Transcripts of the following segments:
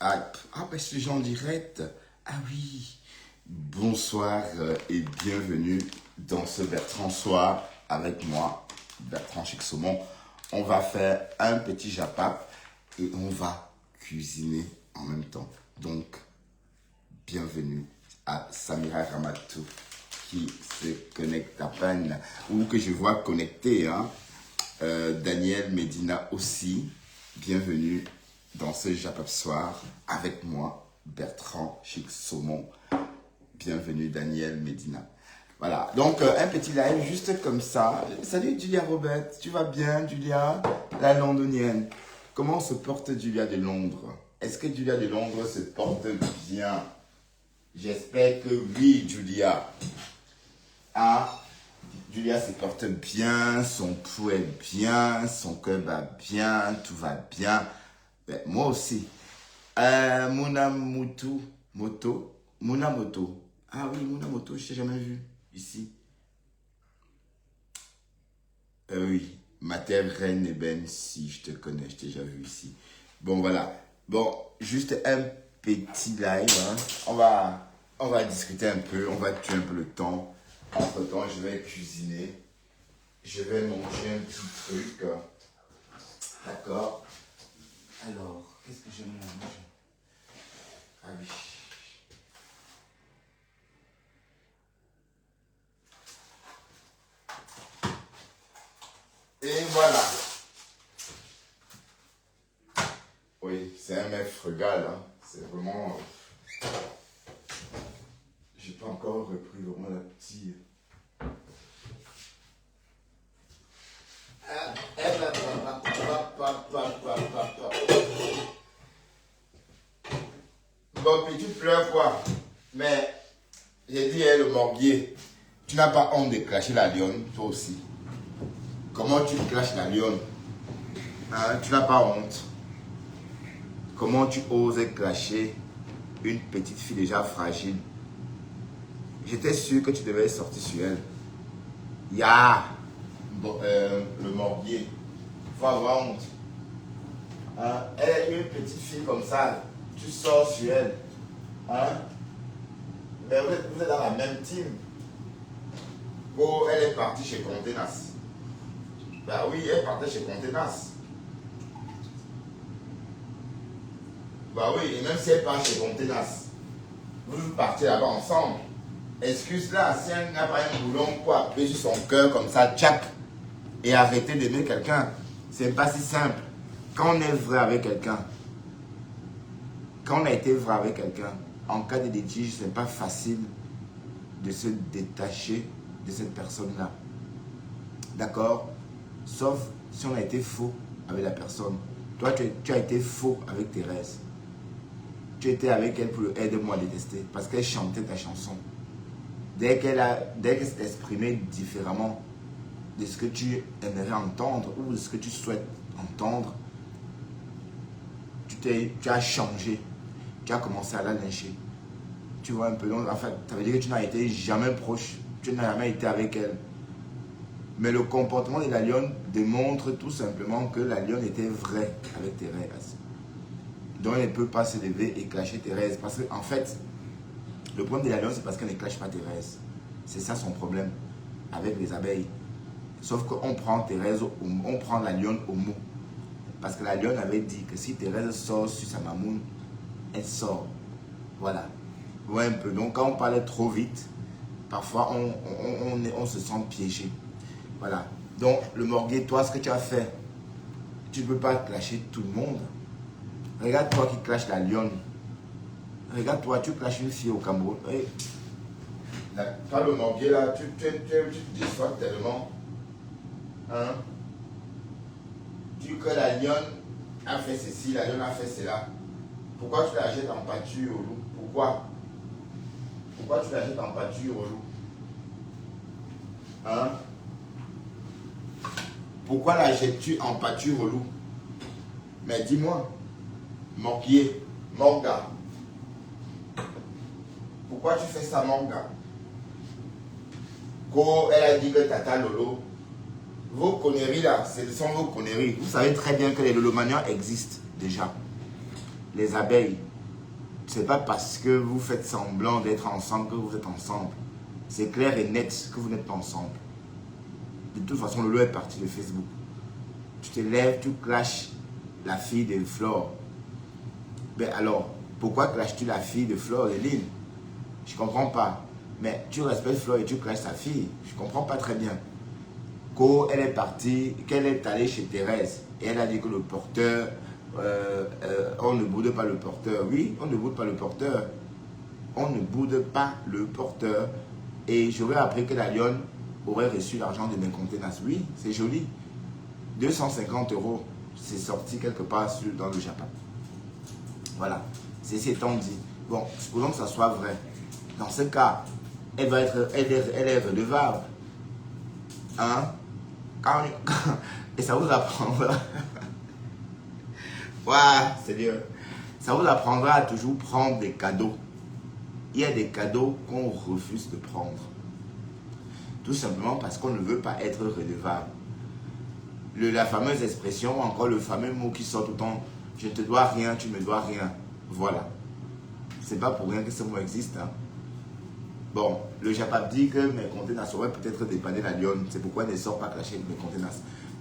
Ben, je suis en direct. Ah oui. Bonsoir et bienvenue dans ce Bertrand Soir avec moi, Bertrand Chixomon. On va faire un petit japap et on va cuisiner en même temps. Donc, bienvenue à Samira Ramatou qui se connecte à peine ou que je vois connecté. Daniel Medina aussi. Bienvenue dans ce Japap Soir avec moi, Bertrand Chixomon. Bienvenue Daniel Medina. Voilà, donc un petit live juste comme ça. Salut Julia Robert, tu vas bien Julia? La londonienne. Comment se porte Julia de Londres? Est-ce que Julia de Londres se porte bien? J'espère que oui Julia. Julia se porte bien, son pouls est bien, son cœur va bien, tout va bien. Ben, moi aussi. Munamoto. Ah oui, Munamoto, je t'ai jamais vu ici. Oui, ma terre reine Eben, si je te connais, je t'ai déjà vu ici. Bon, voilà. Bon, juste un petit live. On va discuter un peu, on va tuer un peu le temps. Entre-temps, je vais cuisiner. Je vais manger un petit truc. D'accord. Alors, qu'est-ce que je mange? Ah oui. Et voilà. Oui, c'est un mec frugal. C'est vraiment... J'ai pas encore repris vraiment la petite... Bon, puis tu pleures quoi? Mais, j'ai dit, le morguier, tu n'as pas honte de clasher la lionne, toi aussi. Comment tu clashes la lionne? Tu n'as pas honte. Comment tu oses clasher une petite fille déjà fragile? J'étais sûr que tu devais sortir sur elle. Le morguier. Il faut avoir honte. Elle est une petite fille comme ça. Tu sors sur elle. Mais vous êtes dans la même team. Oh, elle est partie chez Contenas. Bah oui, elle partait chez Contenas. Bah oui, et même si elle part chez Contenas, vous partez là-bas ensemble. Excuse-la, si elle n'a pas un boulon pour appuyer sur son cœur comme ça, tchac, et arrêter d'aimer quelqu'un, c'est pas si simple. Quand on est vrai avec quelqu'un, quand on a été vrai avec quelqu'un, en cas de litige, c'est pas facile de se détacher de cette personne-là. D'accord? Sauf si on a été faux avec la personne. Toi, tu as été faux avec Thérèse. Tu étais avec elle pour le aide-moi à détester parce qu'elle chantait ta chanson. Dès qu'elle s'est exprimée différemment de ce que tu aimerais entendre ou de ce que tu souhaites entendre, tu as changé. Tu as commencé à la lyncher. Tu vois un peu, donc en fait, ça veut dire que tu n'as été jamais proche. Tu n'as jamais été avec elle. Mais le comportement de la lionne démontre tout simplement que la lionne était vraie avec Thérèse. Donc elle ne peut pas se lever et clasher Thérèse. Parce qu'en fait, le problème de la lionne, c'est parce qu'elle ne clash pas Thérèse. C'est ça son problème avec les abeilles. Sauf qu'on prend Thérèse, on prend la lionne au mot. Parce que la lionne avait dit que si Thérèse sort sur sa mamoune, elle sort. Voilà. Ouais, un peu. Donc quand on parlait trop vite, parfois on se sent piégé. Voilà. Donc le morguet, toi, ce que tu as fait, tu ne peux pas clasher tout le monde. Regarde toi qui clashes la lionne. Regarde toi, tu clashes une fille au Cameroun. Hey. Toi le morguet là, tu te déçois tellement. Tu que la lionne a fait ceci, la lionne a fait cela. Pourquoi tu la jettes en pâture au loup? Pourquoi tu la jettes en pâture au loup? Pourquoi la jettes-tu en pâture au loup? Mais dis-moi, morguier, morga. Pourquoi tu fais ça, morga? Quand elle a dit que Tata Lolo, vos conneries là, ce sont vos conneries. Vous savez très bien que les lolomaniens existent déjà. Les abeilles. c'est pas parce que vous faites semblant d'être ensemble que vous êtes ensemble. C'est clair et net que vous n'êtes pas ensemble. De toute façon, Lolo est parti de Facebook. Tu te lèves, tu clashes la fille de Flore. Ben alors, pourquoi clashes-tu la fille de Flore et Lynn? Je ne comprends pas. Mais tu respectes Flore et tu clashes sa fille. Je ne comprends pas très bien. Quand elle est partie, qu'elle est allée chez Thérèse, et elle a dit que le porteur, on ne boude pas le porteur. Oui, on ne boude pas le porteur. On ne boude pas le porteur. Et j'aurais appris que la lionne aurait reçu l'argent de mes contenants. Oui, c'est joli. 250 €, c'est sorti quelque part dans le Japon. Voilà, c'est étant dit. Bon, supposons que ça soit vrai. Dans ce cas, elle est redevable. Hein? Et ça vous apprendra. Ouais, sérieux. Ça vous apprendra à toujours prendre des cadeaux. Il y a des cadeaux qu'on refuse de prendre. Tout simplement parce qu'on ne veut pas être redevable. La fameuse expression, ou encore le fameux mot qui sort tout le temps, je ne te dois rien, tu ne me dois rien. Voilà. C'est pas pour rien que ce mot existe. Hein. Bon, le Japon dit que mes contenants auraient peut-être dépanné la lionne. C'est pourquoi elle ne sort pas clasher mes contenants.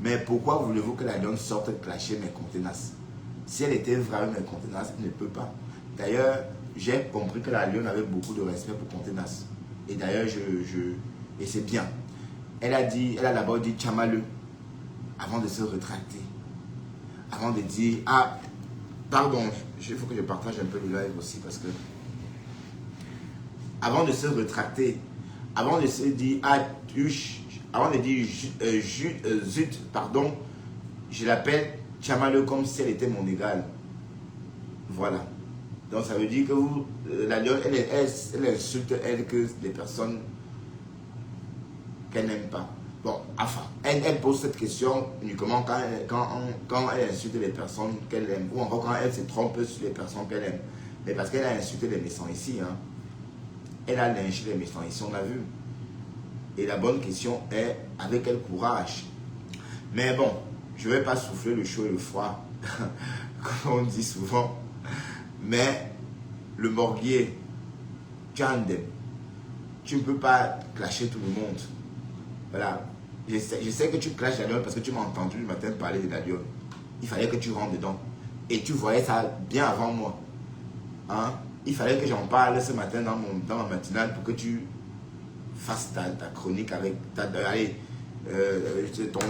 Mais pourquoi voulez-vous que la lionne sorte clasher mes contenants? Si elle était vraie avec mes contenants, elle ne peut pas. D'ailleurs, j'ai compris que la lionne avait beaucoup de respect pour Contenas. Et d'ailleurs, et c'est bien. Elle a d'abord dit Tchamale avant de se rétracter. Avant de dire, ah, pardon, il faut que je partage un peu le live aussi parce que. Avant de se rétracter, avant de se dire, ah, avant de dire, zut, pardon, je l'appelle Tchamale comme si elle était mon égale. Voilà. Donc ça veut dire que la lionne, elle insulte elle que les personnes qu'elle n'aime pas. Bon, enfin, elle pose cette question uniquement quand elle insulte les personnes qu'elle aime, ou encore quand elle se trompe sur les personnes qu'elle aime. Mais parce qu'elle a insulté les méchants ici, hein. Elle a lynché les méchants ici, on l'a vu. Et la bonne question est, avec quel courage? Mais bon, je ne vais pas souffler le chaud et le froid, comme on dit souvent. Mais le morguier, Tchandem, tu ne peux pas clasher tout le monde. Voilà. Je sais que tu clashes la lionne parce que tu m'as entendu le matin parler de la lionne. Il fallait que tu rentres dedans. Et tu voyais ça bien avant moi. Hein? Il fallait que j'en parle ce matin dans ma matinale pour que tu fasses ta chronique avec ton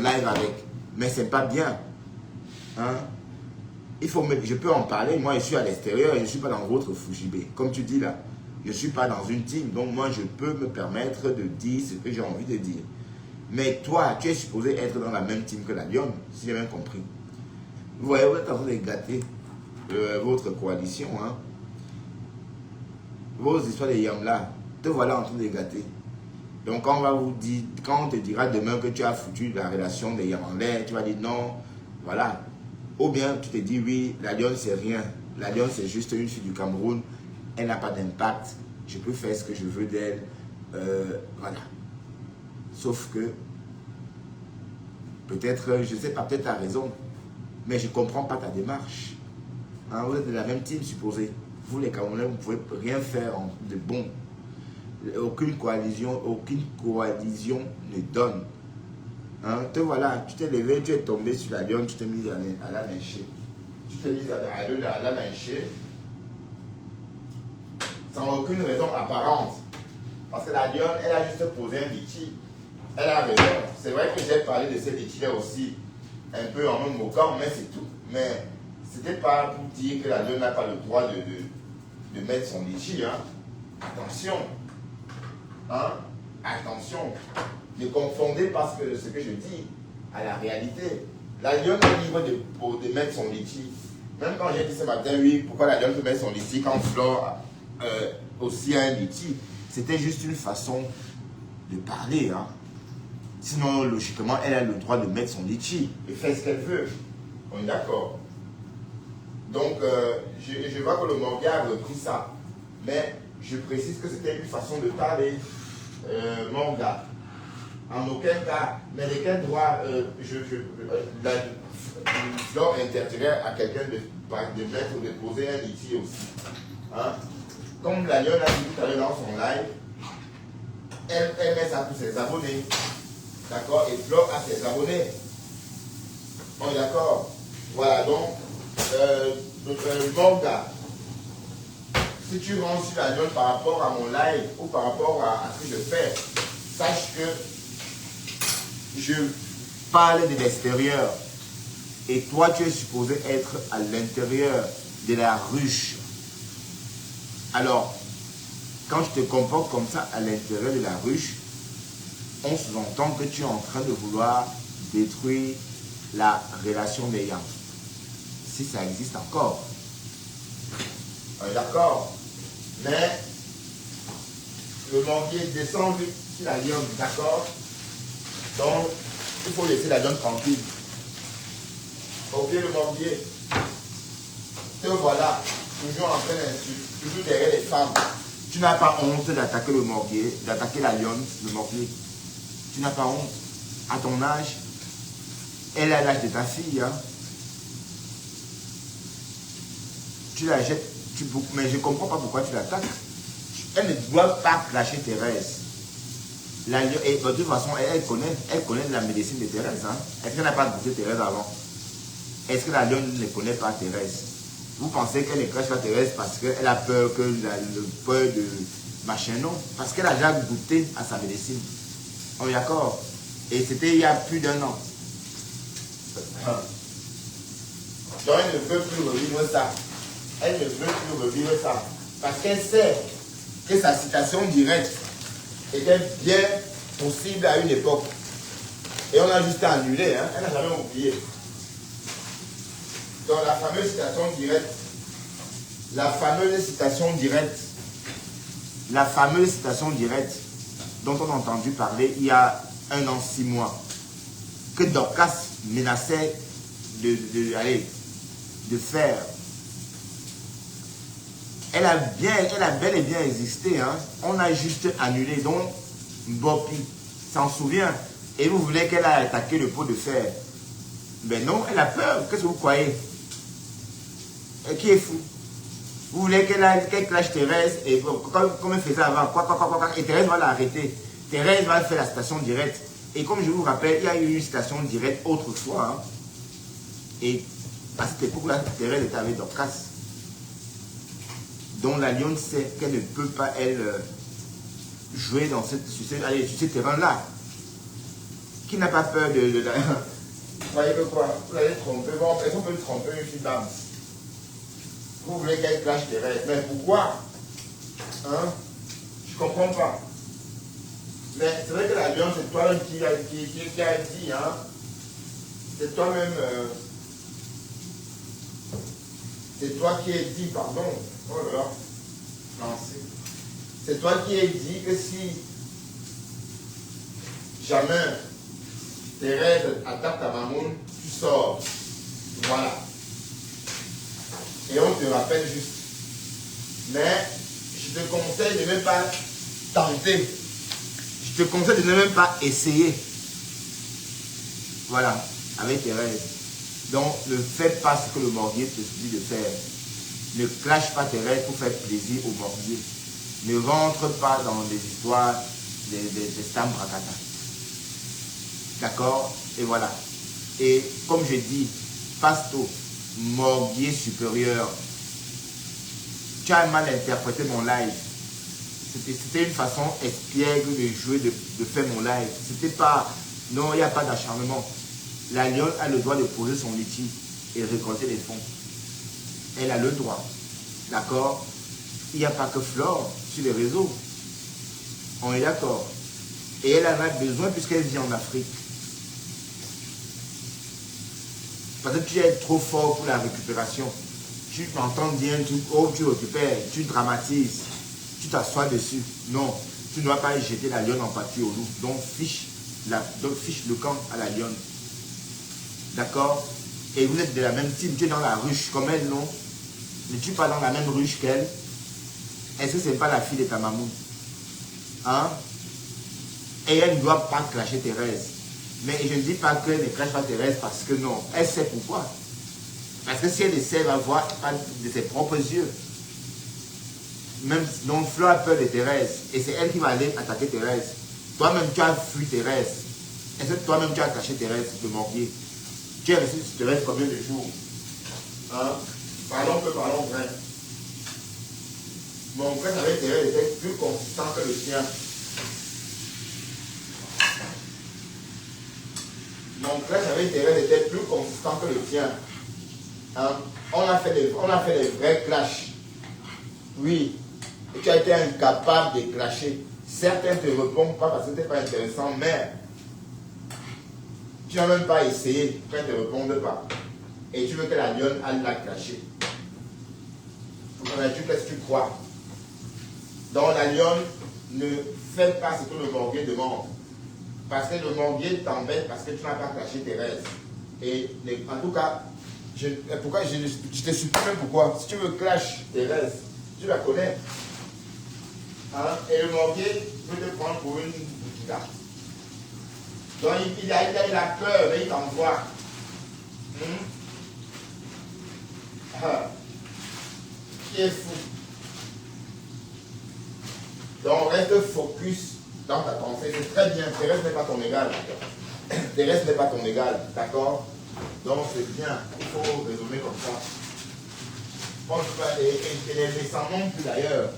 live avec. Mais c'est pas bien. Hein? Je peux en parler, moi je suis à l'extérieur, je ne suis pas dans votre Fujibé. Comme tu dis là, je ne suis pas dans une team, donc moi je peux me permettre de dire ce que j'ai envie de dire. Mais toi, tu es supposé être dans la même team que la lionne, si j'ai bien compris. Vous voyez, vous êtes en train de gâter votre coalition. Hein. Vos histoires de yam là, te voilà en train de gâter. Donc quand on te dira demain que tu as foutu la relation des yam en l'air, tu vas dire non, voilà. Ou bien tu te dis oui, la lionne c'est rien. La lionne c'est juste une fille du Cameroun. Elle n'a pas d'impact. Je peux faire ce que je veux d'elle. Voilà. Sauf que peut-être, je ne sais pas, peut-être tu as raison. Mais je ne comprends pas ta démarche. Hein, vous êtes de la même team supposé. Vous les Camerounais, vous ne pouvez rien faire de bon. Aucune coalition ne donne. Hein, te voilà, tu t'es levé, tu es tombé sur la lionne, tu t'es mis à la lyncher. Tu t'es mis à la lyncher sans aucune raison apparente. Parce que la lionne, elle a juste posé un litchi. Elle a raison. C'est vrai que j'ai parlé de ce litchi-là aussi, un peu en me moquant, mais c'est tout. Mais c'était pas pour dire que la lionne n'a pas le droit de mettre son litchi. Hein. Attention. Hein? Attention. Ne confondez pas ce que je dis à la réalité. La lionne est libre de mettre son litchi. Même quand j'ai dit ce matin, oui, pourquoi la lionne peut mettre son litchi quand Flore aussi a un litchi, c'était juste une façon de parler. Hein. Sinon, logiquement, elle a le droit de mettre son litchi et faire ce qu'elle veut. On est d'accord. Donc, je vois que le Morga a repris ça. Mais je précise que c'était une façon de parler. Mon gars. En aucun cas, mais de quel droit Flore interdirait à quelqu'un de mettre ou de poser un ici aussi. Hein? Comme la lionne a dit tout à l'heure dans son live, elle met ça pour ses abonnés. D'accord? Et Flore a ses abonnés. On est d'accord? Voilà, donc, Morga, si tu rentres sur la lionne par rapport à mon live ou par rapport à ce que je fais, sache que je parle de l'extérieur. Et toi, tu es supposé être à l'intérieur de la ruche. Alors, quand je te comporte comme ça à l'intérieur de la ruche, on sous-entend que tu es en train de vouloir détruire la relation des yams. Si ça existe encore. D'accord. Mais le morbier descend sur la lionne, d'accord? Donc, il faut laisser la lionne tranquille. Ok, le morbier. Te voilà, toujours en train d'insulter, toujours derrière les femmes. Tu n'as pas honte d'attaquer le morbier, d'attaquer la lionne, le morbier. Tu n'as pas honte. À ton âge, elle a l'âge de ta fille. Hein. Tu la jettes, mais je ne comprends pas pourquoi tu l'attaques. Elle ne doit pas clasher Thérèse. Et de toute façon, elle connaît la médecine de Thérèse. Hein. Est-ce qu'elle n'a pas goûté Thérèse avant? Est-ce que la lionne ne connaît pas Thérèse? Vous pensez qu'elle ne crache pas Thérèse parce qu'elle a peur que le peur de machin? Non, parce qu'elle a déjà goûté à sa médecine. On est d'accord? Et c'était il y a plus d'1 an. Donc elle ne veut plus revivre ça. Elle ne veut plus revivre ça. Parce qu'elle sait que sa citation directe était bien possible à une époque. Et on a juste annulé, hein? Elle n'a jamais oublié. Dans la fameuse citation directe, la fameuse citation directe dont on a entendu parler il y a 1 an, 6 mois, que Dorcas menaçait de faire. Elle a bel et bien existé, hein. On a juste annulé. Donc, Bopi s'en souvient. Et vous voulez qu'elle a attaqué le pot de fer. Ben non, elle a peur. Qu'est-ce que vous croyez? Et qui est fou? Vous voulez qu'elle clash Thérèse, et comme elle faisait avant, et Thérèse va l'arrêter. Thérèse va faire la station directe. Et comme je vous rappelle, il y a eu une station directe autrefois. Hein. Et à cette époque-là, Thérèse était avec Dorcas. Donc la lionne sait qu'elle ne peut pas, elle, jouer sur ce terrain-là. Qui n'a pas peur de la... Vous voyez que quoi? Vous allez tromper. Bon, est-ce qu'on peut tromper une fille d'âme? Vous voulez qu'elle clash Thérèse. Mais pourquoi? Hein? Je ne comprends pas. Mais c'est vrai que la lionne, c'est toi-même qui a dit, hein? C'est toi-même... c'est toi qui as dit, pardon. Oh là là. Français. C'est toi qui as dit que si jamais Thérèse attaque ta mamoune, tu sors. Voilà. Et on te rappelle juste. Mais je te conseille de ne même pas tenter. Je te conseille de ne même pas essayer. Voilà, avec Thérèse. Donc, ne fais pas ce que le morbier te dit de faire. Ne clash pas Thérèse pour faire plaisir au morbier. Ne rentre pas dans des histoires des stam brakata. D'accord? Et voilà. Et comme je dis, Pasto, morbier supérieur, tu as mal interprété mon live. C'était une façon espiègle de jouer, de faire mon live. C'était pas... Non, il n'y a pas d'acharnement. La lionne a le droit de poser son litige et récolter les fonds. Elle a le droit. D'accord? Il n'y a pas que Flore sur les réseaux. On est d'accord. Et elle en a besoin puisqu'elle vit en Afrique. Parce que tu es trop fort pour la récupération. Tu entends bien, tu récupères, tu dramatises, tu t'assois dessus. Non, tu ne dois pas jeter la lionne en pâture au loup. Donc fiche le camp à la lionne. D'accord? Et vous êtes de la même team, tu es dans la ruche comme elle, non? Ne tu pas dans la même ruche qu'elle? Est-ce que ce n'est pas la fille de ta maman? Hein? Et elle ne doit pas clasher Thérèse. Mais je ne dis pas qu'elle ne crache pas Thérèse parce que non. Elle sait pourquoi. Parce que si elle essaie, elle va voir de ses propres yeux. Même donc Flo a peur de Thérèse. Et c'est elle qui va aller attaquer Thérèse. Toi-même, tu as fui Thérèse. Est-ce que toi-même, tu as caché Thérèse, le morbier? Tu es resté sur Thérèse combien de jours? Hein? Parlons peu, parlons vrai. Mon frère avec Thérèse était plus consistant que le sien. Mon frère avec Thérèse était plus consistant que le tien. Hein? On a fait des vrais clashs. Oui. Et tu as été incapable de clasher. Certains ne te répondent pas parce que tu n'es pas intéressant, mais tu n'as même pas essayé quand ils ne te répondent pas. Et tu veux que la lionne aille la clasher. Qu'est-ce que tu crois? Donc la lionne ne fait pas ce que le morbier demande. Parce que le morbier t'embête parce que tu n'as pas clashé Thérèse. Et en tout cas, je te supplie même pourquoi. Si tu veux clash Thérèse, tu la connais. Hein? Et le morbier peut te prendre pour une bouticarde. Donc il a peur, mais il t'envoie. Qui est fou. Donc reste focus dans ta pensée. C'est très bien. Thérèse n'est pas ton égal. Thérèse n'est pas ton égal. D'accord? Donc c'est bien. Il faut raisonner comme ça. Et les méchants non plus d'ailleurs.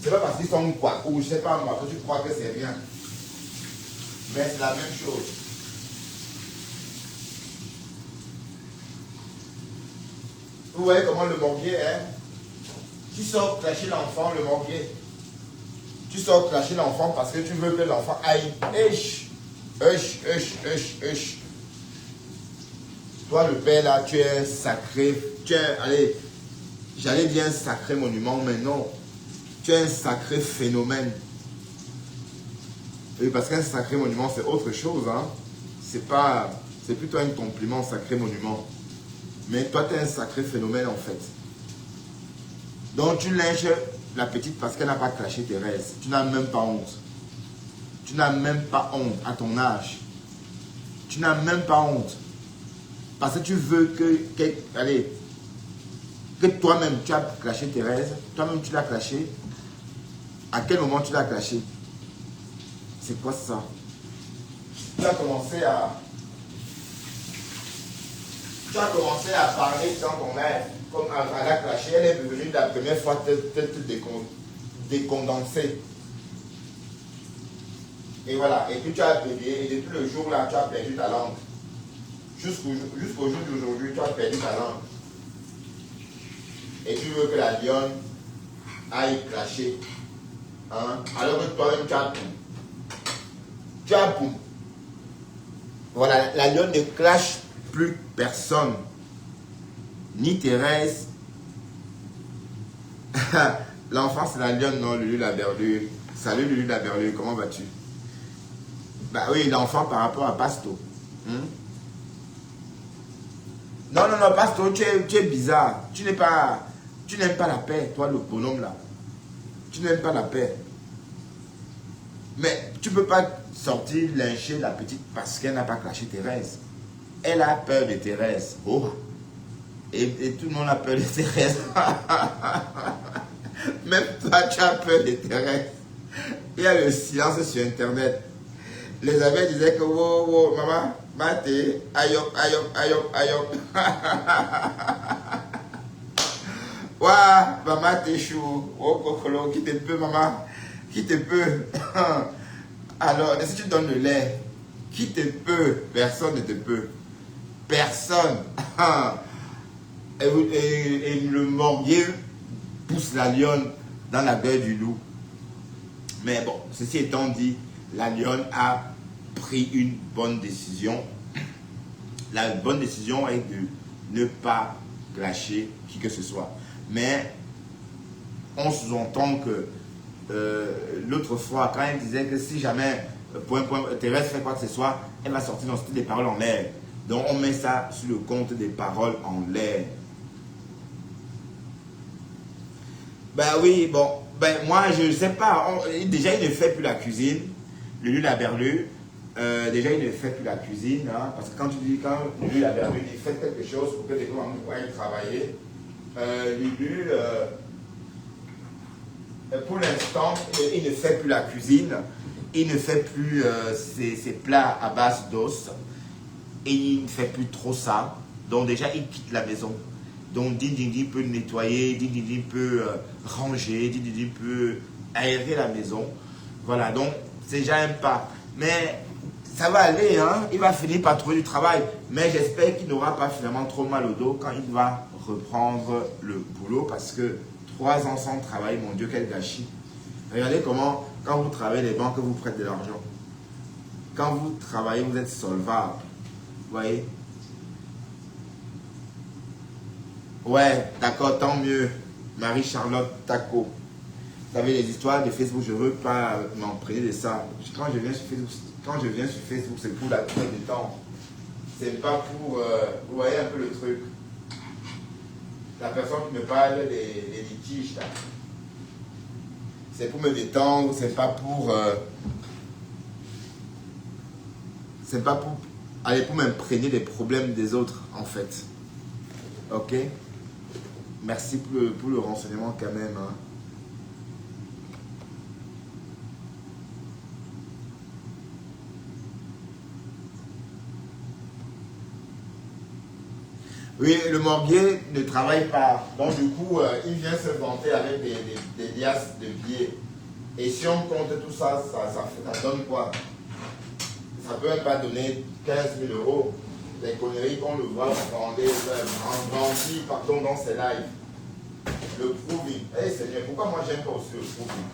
C'est pas parce qu'ils sont quoi, ou je sais pas moi, que tu crois que c'est rien. Mais c'est la même chose. Vous voyez comment le morbier est? Tu sors clasher l'enfant, le morbier. Tu sors clasher l'enfant parce que tu veux que l'enfant aille. Toi, le père, là, tu es sacré. Tu es, allez, j'allais dire un sacré monument, mais non. Tu es un sacré phénomène. Oui, parce qu'un sacré monument, c'est autre chose. Hein? C'est plutôt un compliment, sacré monument. Mais toi, tu es un sacré phénomène, en fait. Donc, tu lynches la petite parce qu'elle n'a pas clashé Thérèse. Tu n'as même pas honte. Tu n'as même pas honte à ton âge. Tu n'as même pas honte. Parce que tu veux que toi-même, tu as clashé Thérèse. Toi-même, tu l'as clashé. À quel moment tu l'as clashé? C'est quoi ça? Tu as commencé à parler dans ton mère, comme à la clasher. Elle est venue la première fois te décondenser. Et voilà. Et puis tu as bébé. Et depuis le jour là, tu as perdu ta langue. Jusqu'au jour d'aujourd'hui, tu as perdu ta langue. Et tu veux que la lionne aille clasher. Hein? Alors que toi-même, tu as tout. Tu as tout. Voilà, la lionne ne clash plus personne. Ni Thérèse. L'enfant, c'est la lionne, non, Lulu la berlue. Salut Lulu la berlue, comment vas-tu? Bah oui, l'enfant par rapport à Pasto. Non, Pasto, tu es bizarre. Tu n'aimes pas la paix, toi, le bonhomme là. Tu n'aimes pas la paix. Mais tu ne peux pas sortir lyncher la petite parce qu'elle n'a pas clashé Thérèse. Elle a peur de Thérèse. Oh. Et tout le monde a peur de Thérèse. Même toi, tu as peur de Thérèse. Il y a le silence sur Internet. Les abeilles disaient que wow, maman, mate, ayop. Ouah, maman, t'es chou. Oh, cocolo, qui te peut, maman? Qui te peut? Alors, si tu donnes le lait, qui te peut? Personne ne te peut. Personne. Et le morbier pousse la lionne dans la gueule du loup. Mais bon, ceci étant dit, la lionne a pris une bonne décision. La bonne décision est de ne pas clasher qui que ce soit. Mais on sous-entend que l'autre fois, quand elle disait que si jamais Thérèse fait quoi que ce soit, elle va sortir dans des paroles en l'air. Donc on met ça sur le compte des paroles en l'air. Ben oui, bon, ben moi je ne sais pas. Déjà il ne fait plus la cuisine, Lulu la berlue. Déjà, il ne fait plus la cuisine, hein, parce que quand Lulu a perdu, il fait quelque chose pour que les gens puissent travailler. Lulu, pour l'instant, il ne fait plus la cuisine, il ne fait plus ses plats à base d'os, et il ne fait plus trop ça. Donc déjà, il quitte la maison. Donc Dindindi peut nettoyer, Dindindi peut ranger, Dindindi peut aérer la maison. Voilà, donc c'est déjà un pas. Mais ça va aller, hein? Il va finir par trouver du travail. Mais j'espère qu'il n'aura pas finalement trop mal au dos quand il va reprendre le boulot, parce que 3 ans sans travail, mon Dieu, quel gâchis. Regardez comment, quand vous travaillez, les banques vous prêtent de l'argent. Quand vous travaillez, vous êtes solvable. Vous voyez? Ouais, d'accord, tant mieux. Marie-Charlotte Taco. Vous savez, les histoires de Facebook, je ne veux pas m'emprunter de ça. Quand je viens sur Facebook, c'est pour la perte de temps. C'est pas pour... vous voyez un peu le truc. La personne qui me parle des litiges, là. C'est pour me détendre, c'est pas pour aller pour m'imprégner des problèmes des autres, en fait. Ok? Merci pour le renseignement quand même. Hein. Oui, le morguier ne travaille pas. Donc du coup, il vient se vanter avec des liasses de billets. Et si on compte tout ça, ça donne quoi? Ça peut même pas donner 15 000 euros. Les conneries qu'on le voit grandi pardon, dans ses lives. Le proving. Eh Seigneur, pourquoi moi j'aime pas aussi le proving?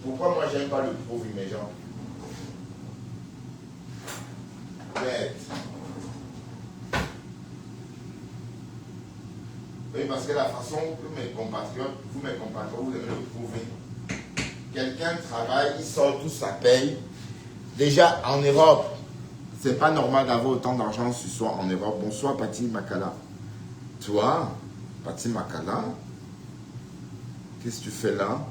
Pourquoi moi j'aime pas le proving, mes gens? Bête. Oui, parce que la façon que mes compatriotes, vous aimez le prouver. Quelqu'un travaille, il sort toute sa paye. Déjà, en Europe, c'est pas normal d'avoir autant d'argent ce soir en Europe. Bonsoir, Pati Makala. Toi, Pati Makala, qu'est-ce que tu fais là?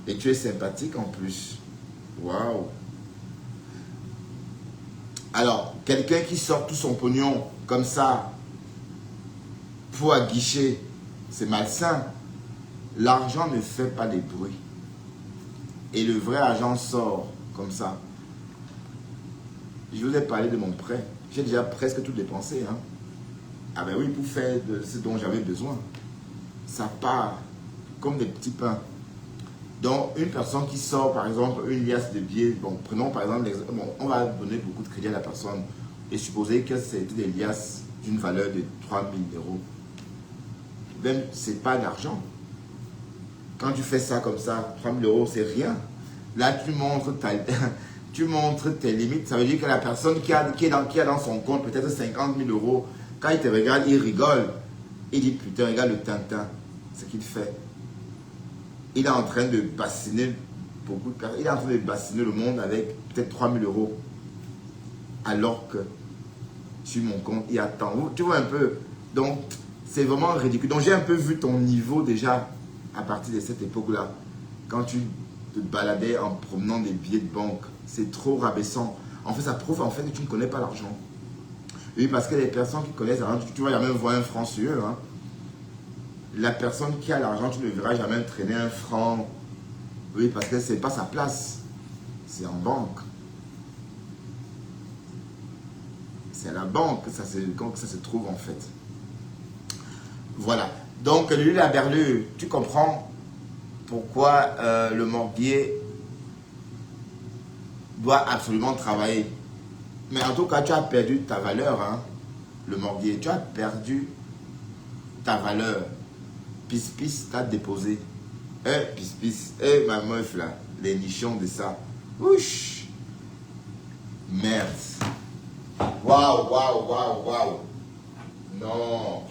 Et tu es sympathique en plus. Waouh! Alors, quelqu'un qui sort tout son pognon comme ça, pour aguicher, c'est malsain. L'argent ne fait pas des bruits. Et le vrai argent sort comme ça. Je vous ai parlé de mon prêt. J'ai déjà presque tout dépensé. Hein. Ah ben oui, pour faire de ce dont j'avais besoin. Ça part comme des petits pains. Donc, une personne qui sort, par exemple, une liasse de billets, bon, prenons par exemple, bon, on va donner beaucoup de crédit à la personne et supposer que c'était des liasses d'une valeur de 3 000 euros. Même, c'est pas d'argent. Quand tu fais ça comme ça, 3 000 euros, c'est rien. Là, tu montres tes limites. Ça veut dire que la personne qui a dans son compte peut-être 50 000 euros, quand il te regarde, il rigole. Il dit, putain, regarde le Tintin, ce qu'il fait. Il est en train de bassiner beaucoup de personnes. Il est en train de bassiner le monde avec peut-être 3 000 euros. Alors que sur mon compte, il y a tant. Tu vois un peu. Donc, c'est vraiment ridicule. Donc, j'ai un peu vu ton niveau déjà à partir de cette époque-là. Quand tu te baladais en promenant des billets de banque, c'est trop rabaissant. En fait, ça prouve en fait que tu ne connais pas l'argent. Oui, parce que les personnes qui connaissent l'argent, tu vas jamais voir un franc sur eux. Hein. La personne qui a l'argent, tu ne verras jamais traîner un franc. Oui, parce que ce n'est pas sa place. C'est en banque. C'est à la banque que ça se trouve en fait. Voilà. Donc, l'huile à berlue, tu comprends pourquoi le morguier doit absolument travailler. Mais en tout cas, tu as perdu ta valeur, hein, le morguier. Tu as perdu ta valeur. Pis t'a déposé. Pis, ma meuf là, les nichons de ça. Ouch! Merde. Waouh. Non.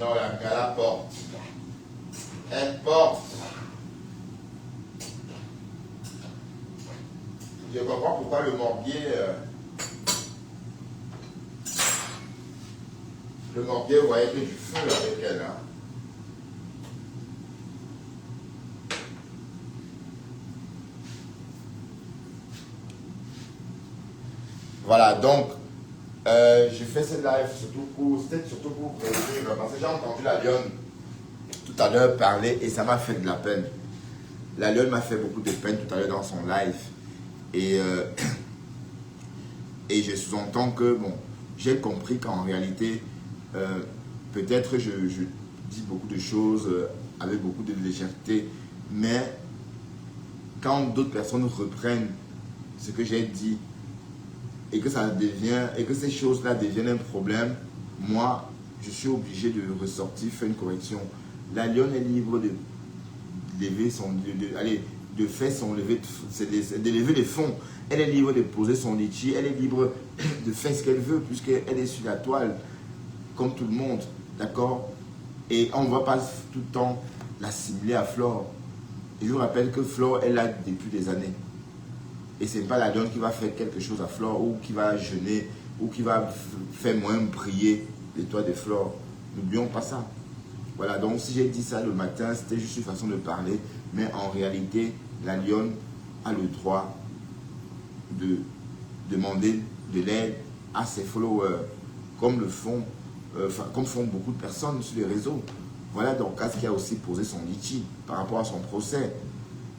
Non, la gala porte. Elle porte. Je comprends pourquoi le morguier voyait que du feu avec elle. Hein. Voilà, donc, je fais ce live c'était surtout pour prévenir, parce que j'ai entendu la lionne tout à l'heure parler et ça m'a fait de la peine. La lionne m'a fait beaucoup de peine tout à l'heure dans son live. Et, et je sous-entends que, bon, j'ai compris qu'en réalité, peut-être je dis beaucoup de choses avec beaucoup de légèreté, mais quand d'autres personnes reprennent ce que j'ai dit et que ça devient, et que ces choses-là deviennent un problème, moi, je suis obligé de ressortir, faire une correction. La lionne est libre de lever son, de faire son lever, de lever les fonds. Elle est libre de poser son litchi, elle est libre de faire ce qu'elle veut, puisqu'elle est sur la toile, comme tout le monde, d'accord? Et on ne va pas tout le temps l'assimiler à Flore. Et je vous rappelle que Flore est là depuis des années. Et ce n'est pas la lionne qui va faire quelque chose à Flore, ou qui va jeûner, ou qui va faire moins briller l'étoile de Flore. N'oublions pas ça. Voilà, donc si j'ai dit ça le matin, c'était juste une façon de parler, mais en réalité, la lionne a le droit de demander de l'aide à ses followers, comme le font, comme font beaucoup de personnes sur les réseaux. Voilà, donc Kaz qui a aussi posé son litchi par rapport à son procès.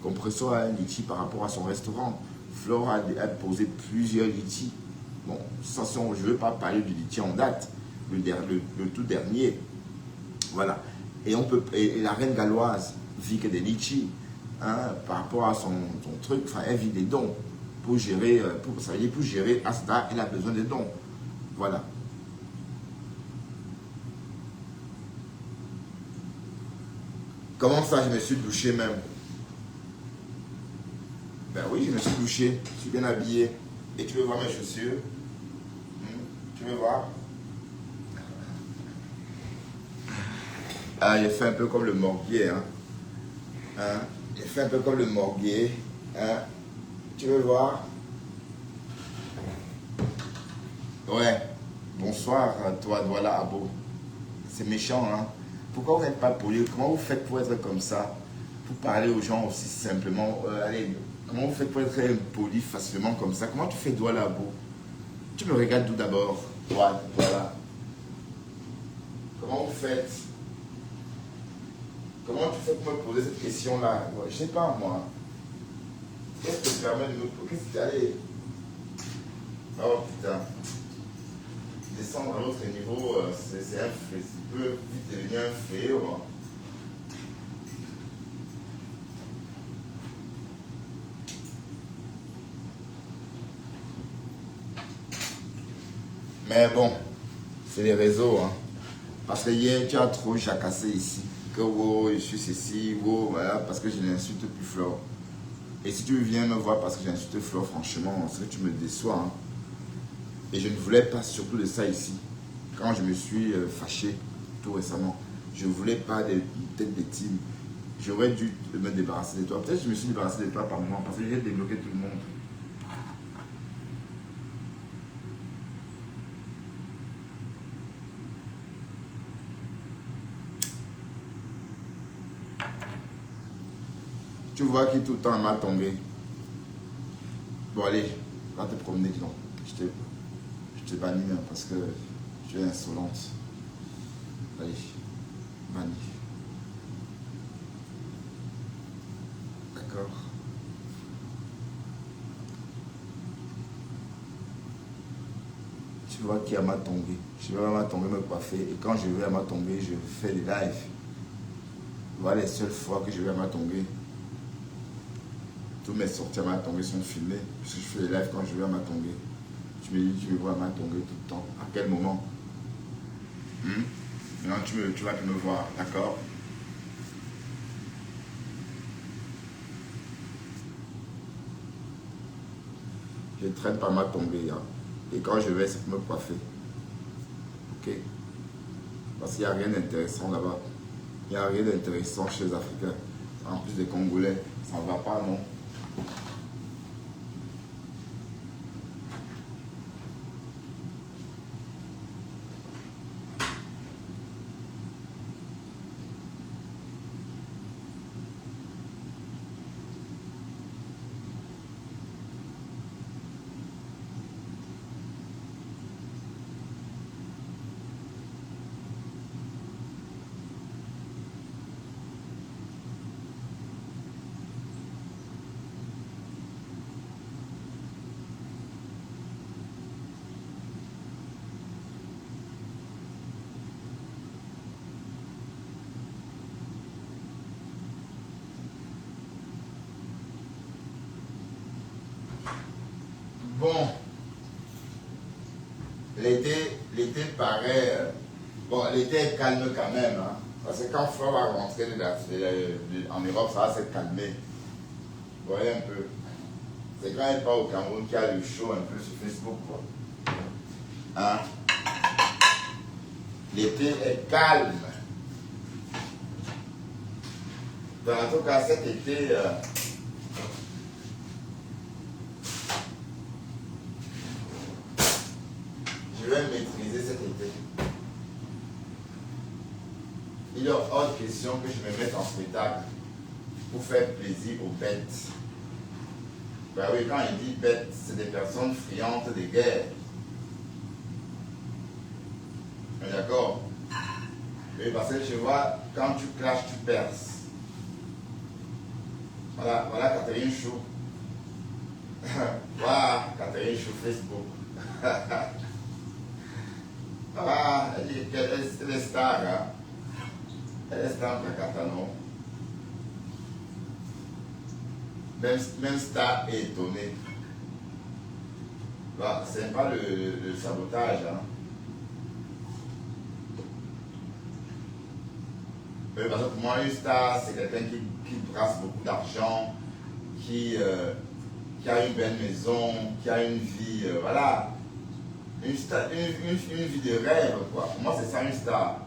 Compresso a un litchi par rapport à son restaurant. Flore a posé plusieurs litchis. Bon, je ne veux pas parler du litchi en date, le tout dernier. Voilà. Et la reine galloise vit que des litchis, hein, par rapport à son truc, enfin, elle vit des dons. Pour gérer, ça veut dire pour gérer Asta, elle a besoin de dons. Voilà. Comment ça, je me suis douché même? Ben oui, je me suis douché, je suis bien habillé. Et tu veux voir mes chaussures? Tu veux voir? Ah, j'ai fait un peu comme le morguier. Hein? J'ai fait un peu comme le morguier. Hein? Tu veux voir? Ouais. Bonsoir, toi, voilà, Abo. C'est méchant, hein? Pourquoi vous n'êtes pas poli? Comment vous faites pour être comme ça? Pour parler aux gens aussi simplement. Allez, comment vous faites pour être poli facilement comme ça? Comment tu fais, Douala, Abo? Tu me regardes d'où d'abord? Voilà. Comment vous faites? Comment tu fais pour me poser cette question-là? Ouais, je sais pas, moi. Qu'est-ce qui te permet de me poser? Allez. Oh putain. Descendre à l'autre niveau, c'est un fait. Ça peut vite devenir un fait. Ouais. Mais bon, c'est les réseaux. Hein. Parce que hier, tu as trop jacassé ici. Que wow, je suis ceci, wow, voilà, parce que je n'insulte plus Flore. Et si tu viens me voir parce que j'insulte Flore, franchement, c'est que tu me déçois. Hein. Et je ne voulais pas surtout de ça ici. Quand je me suis fâché tout récemment, je ne voulais pas de tête de team. J'aurais dû me débarrasser de toi. Peut-être que je me suis débarrassé de toi par moment parce que j'ai débloqué tout le monde. Tu vois qui tout le temps m'a tombé. Bon allez, va te promener, dis donc. Je te bannis même parce que tu es insolente. Allez, bannis. D'accord. Tu vois qui a m'a tombé. Je vais à ma tombée me coiffer. Et quand je vais à ma tombée, je fais des lives. Voilà les seules fois que je vais à ma tombée. Tous mes sorties à ma tombée sont filmées. Puisque je fais des lives quand je vais à ma tombée. Tu me dis, tu me vois à ma tombée tout le temps. À quel moment? Maintenant, tu vas me voir. D'accord? Je traîne pas ma tombée. Hein. Et quand je vais, c'est pour me coiffer. Ok? Parce qu'il n'y a rien d'intéressant là-bas. Il n'y a rien d'intéressant chez les Africains. En plus des Congolais, ça ne va pas, non? Bon, l'été paraît... bon, l'été est calme quand même. Hein, parce que quand Flo va rentrer en Europe, ça va se calmer. Vous voyez un peu. C'est quand même pas au Cameroun qu'il y a du show un peu sur Facebook. Quoi. Hein? L'été est calme. Donc, en tout cas, cet été... je vais maîtriser cet été. Il est hors de question que je me mette en spectacle pour faire plaisir aux bêtes. Ben oui, quand il dit bêtes, c'est des personnes friandes de guerre. D'accord? Oui, parce que tu vois, quand tu clashes, tu perces. Voilà, voilà Catherine Chou. Voilà Catherine Chou Facebook. Ah, elle est star, hein? Elle est star de Catano. Même star est étonné. Bah, c'est pas le sabotage, hein? Parce que pour moi, une star, c'est quelqu'un qui brasse beaucoup d'argent, qui a une belle maison, qui a une vie, voilà. Une vie de rêve, quoi. Pour moi, c'est ça une star.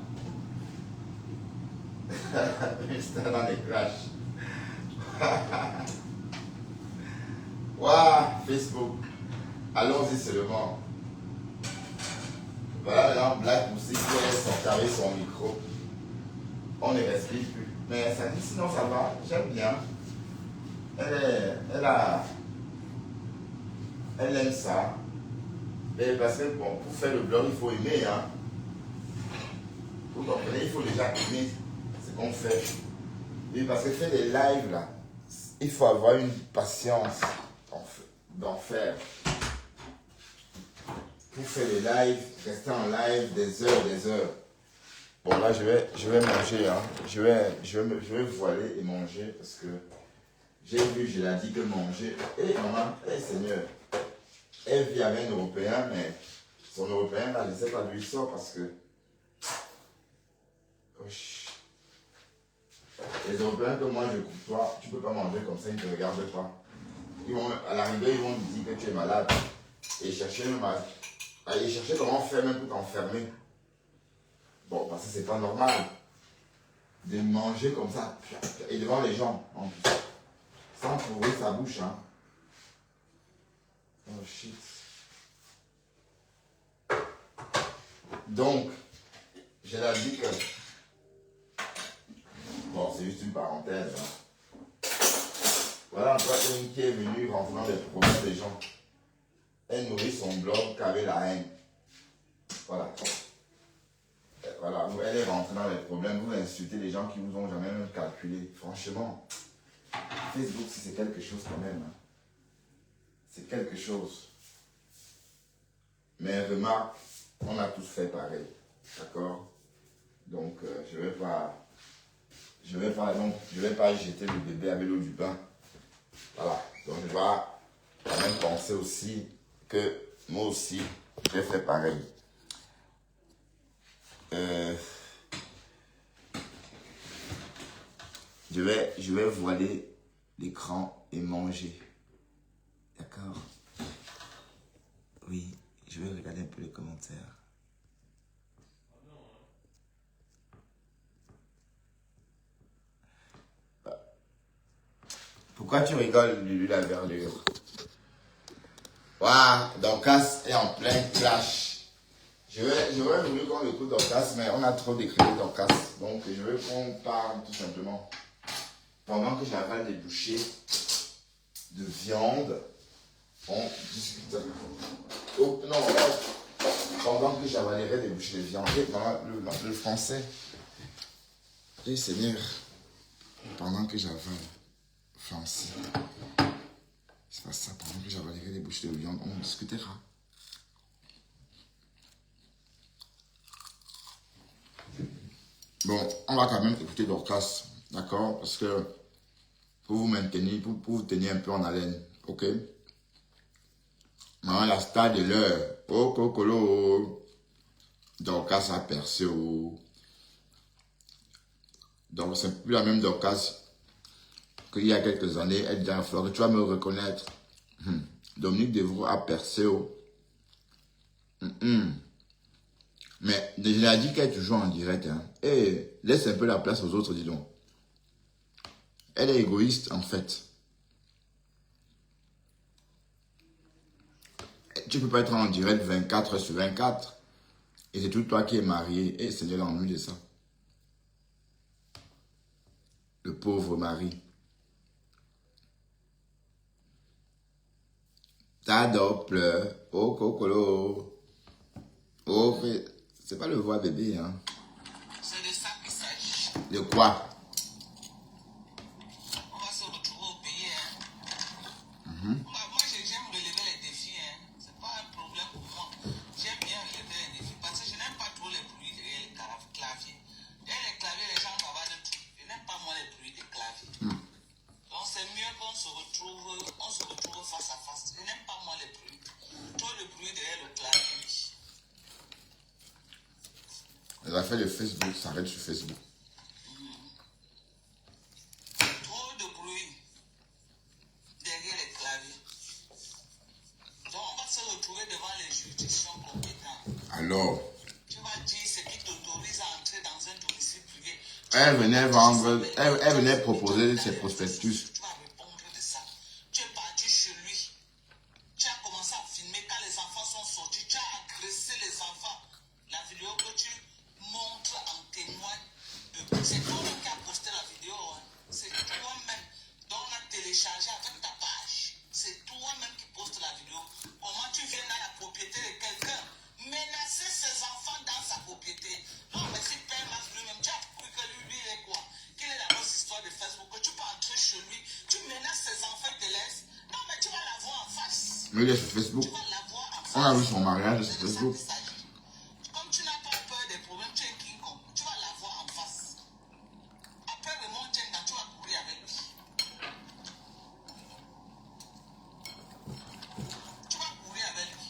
Une star dans les clashs. Waouh, Facebook. Allons-y seulement. Voilà maintenant Black Moussi qui laisse carré son micro. On ne respire plus. Mais ça dit sinon ça va, j'aime bien. Elle aime ça. Mais parce que bon, pour faire le blog, il faut aimer. Hein. Vous comprenez, il faut déjà aimer ce qu'on fait. Et parce que faire des lives là, il faut avoir une patience d'en faire. Pour faire des lives, rester en live des heures. Bon là je vais manger, hein. je vais voiler et manger parce que j'ai vu, je l'ai dit que manger. Maman, Seigneur, elle vit avec un Européen, mais son Européen là, je ne sais pas d'où il sort parce que les Européens que moi je côtoie, tu ne peux pas manger comme ça, ils ne te regardent pas. À l'arrivée, ils vont te dire que tu es malade et chercher comment faire même pour t'enfermer. Bon, parce que c'est pas normal de manger comme ça et devant les gens en plus. Sans trouver sa bouche, hein. Oh shit. Donc, je l'ai dit que... Bon, c'est juste une parenthèse. Hein. Voilà encore une qui est venue rentrer dans les problèmes des gens. Elle nourrit son blog qu'avec la haine. Voilà. Voilà, elle est rentrée dans les problèmes, vous insultez les gens qui vous ont jamais même calculé. Franchement, Facebook, c'est quelque chose quand même. Hein. C'est quelque chose. Mais remarque, on a tous fait pareil. D'accord? Donc, je vais pas jeter le bébé avec l'eau du bain. Voilà. Donc, je vais quand même penser aussi que moi aussi, j'ai fait pareil. Je vais voiler l'écran et manger. D'accord? Oui, je vais regarder un peu les commentaires. Pourquoi tu rigoles, Lulu la verdure? Waouh, Dorcas est en plein clash. J'aurais voulu qu'on écoute Dorcas, mais on a trop décrit Dorcas. Donc, je veux qu'on parle tout simplement. Pendant que j'avale des bouchées de viande, on discute. Oh, non, pendant que j'avalerai des bouchées de viande, le français. Et Seigneur, pendant que j'avale, français. C'est pas ça, pendant que j'avalerai des bouchées de viande, on discutera. Bon, on va quand même écouter Dorcas, d'accord? Parce que pour vous maintenir, pour vous tenir un peu en haleine, ok? Non, la star de l'heure. Oh, Cocolo. Dorcas a percé. Oh. Donc, c'est plus la même Dorcas qu'il y a quelques années. Elle dit à Flore, tu vas me reconnaître. Dominique Devroux a percé. Oh. Mais je l'ai dit qu'elle est toujours en direct. Hein. Et laisse un peu la place aux autres, dis donc. Elle est égoïste, en fait. Tu ne peux pas être en direct 24 heures sur 24. Et c'est tout toi qui es marié. Et Seigneur l'ennui de ça. Le pauvre mari. Tado pleure. Oh, Cocolo. Oh, c'est pas le voix bébé, hein. C'est de ça qu'il s'agit. De quoi? On va se retrouver au pays. Hein. Moi, j'aime relever les défis. Hein. C'est pas un problème pour moi. J'aime bien relever les défis parce que je n'aime pas trop les bruits derrière les claviers. Derrière les claviers, les gens bavardent de tout. Je n'aime pas moi les bruits des claviers. Donc c'est mieux qu'on se retrouve face à face. Je n'aime pas moi les bruits. Trop de bruit derrière le clavier. Les affaires de Facebook s'arrêtent sur Facebook. Trop de bruit derrière les claviers. Donc on va se retrouver devant les juridictions compétentes. Alors, Tu vas dire ce qui t'autorise à entrer dans un domicile privé. elle venait vendre, elle venait proposer ses prospectus. Tu vas répondre de ça. Tu es parti chez lui. Tu as commencé à filmer quand les enfants sont sortis. Tu as agressé les enfants. La vidéo que tu montres en témoigne. C'est toi-même qui as posté la vidéo. Hein. C'est toi-même. Donc on a téléchargé avec ta page. C'est toi-même qui poste la vidéo. Comment tu viens dans la propriété de quelqu'un, menacer ses enfants dans sa propriété. Non, mais si Père Max lui-même, tu as cru que lui est quoi? Quelle est la grosse histoire de Facebook? Que tu peux entrer chez lui, tu menaces ses enfants, te laisses. Non, mais tu vas la voir en face. Mais il est sur Facebook. Tu vas la voir en face. On a vu son mariage sur Facebook. Comme tu n'as pas peur des problèmes, tu es King Kong. Tu vas la voir en face. Après le montagne, tu vas courir avec lui. Tu vas courir avec lui.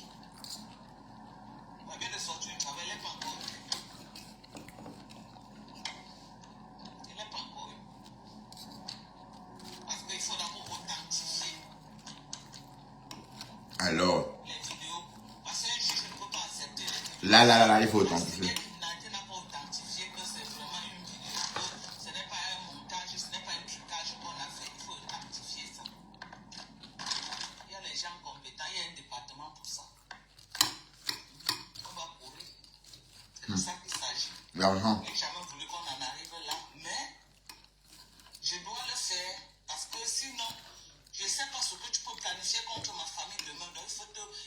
On vient de sortir du travail, il n'est pas encore eu. Il n'est pas encore eu. Parce qu'il faut d'abord authentifier Alors, les vidéos. Parce qu'un juge ne peut pas accepter les vidéos. là, il faut authentifier. Il n'a pas authentifié que c'est vraiment une vidéo. Que ce n'est pas un montage, ce n'est pas un trucage qu'on a fait. Il faut authentifier ça. Il y a les gens compétents, il y a un département pour ça. On va courir. C'est de ça qu'il s'agit. L'argent. Je n'ai jamais voulu qu'on en arrive là, mais je dois le faire parce que sinon, je ne sais pas ce que tu peux planifier contre ma famille demain. Donc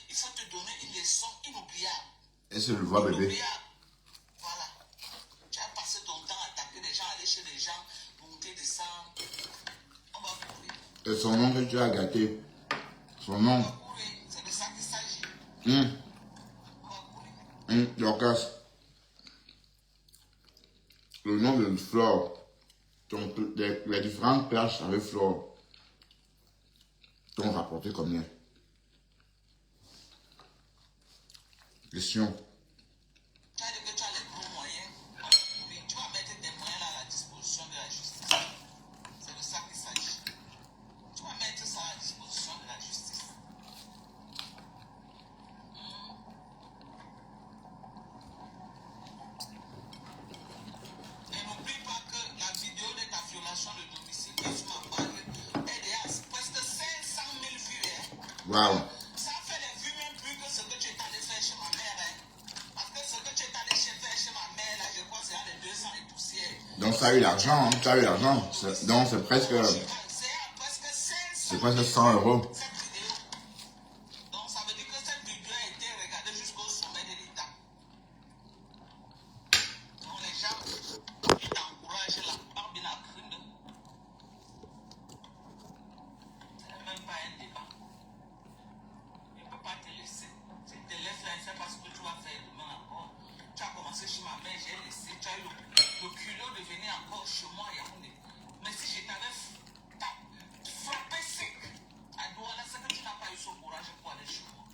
il faut te donner une leçon inoubliable. Et c'est le voix bébé. Inoubliable. Voilà. Tu as passé ton temps à attaquer des gens, aller chez les gens, monter, descendre. On va courir. Et son nom que tu as gâté. Son On nom. va courir. C'est de ça qu'il s'agit. On va courir. Dorcas. Le nom de Flore. Les différentes plages avec Flore t'ont rapporté combien? Question. Tu as dit que tu as les gros moyens. On va courir. Tu vas mettre tes moyens là à la disposition de la justice. C'est de ça qu'il s'agit. Tu vas mettre ça à la disposition de la justice. Et n'oublie pas que la vidéo de ta violation de domicile que tu m'as parlé est déjà presque 500 000 vues. Hein. Waouh. Ça fait des vues même plus que ce que tu es allé faire chez ma mère. Hein. Parce que ce que tu es allé faire chez ma mère, là, je crois que c'est à les 200 et poussières. Donc ça a eu l'argent. Tu as eu l'argent. Donc c'est presque. C'est presque 100 euros. Cette vidéo. Donc ça veut dire que cette vidéo a été regardée jusqu'au sommet de l'État. Donc les gens qui t'encouragent là, par bien à craindre. Ce n'est même pas un débat. Je ne peux pas te laisser. Si tu te laisses là, c'est parce que tu vas faire demain encore. Tu as commencé chez ma mère, j'ai laissé. Tu as eu le culot de venir encore chez moi à Yaoundé. Mais si je t'avais frappé sec à Douala, c'est que tu n'as pas eu ce courage pour aller chez moi.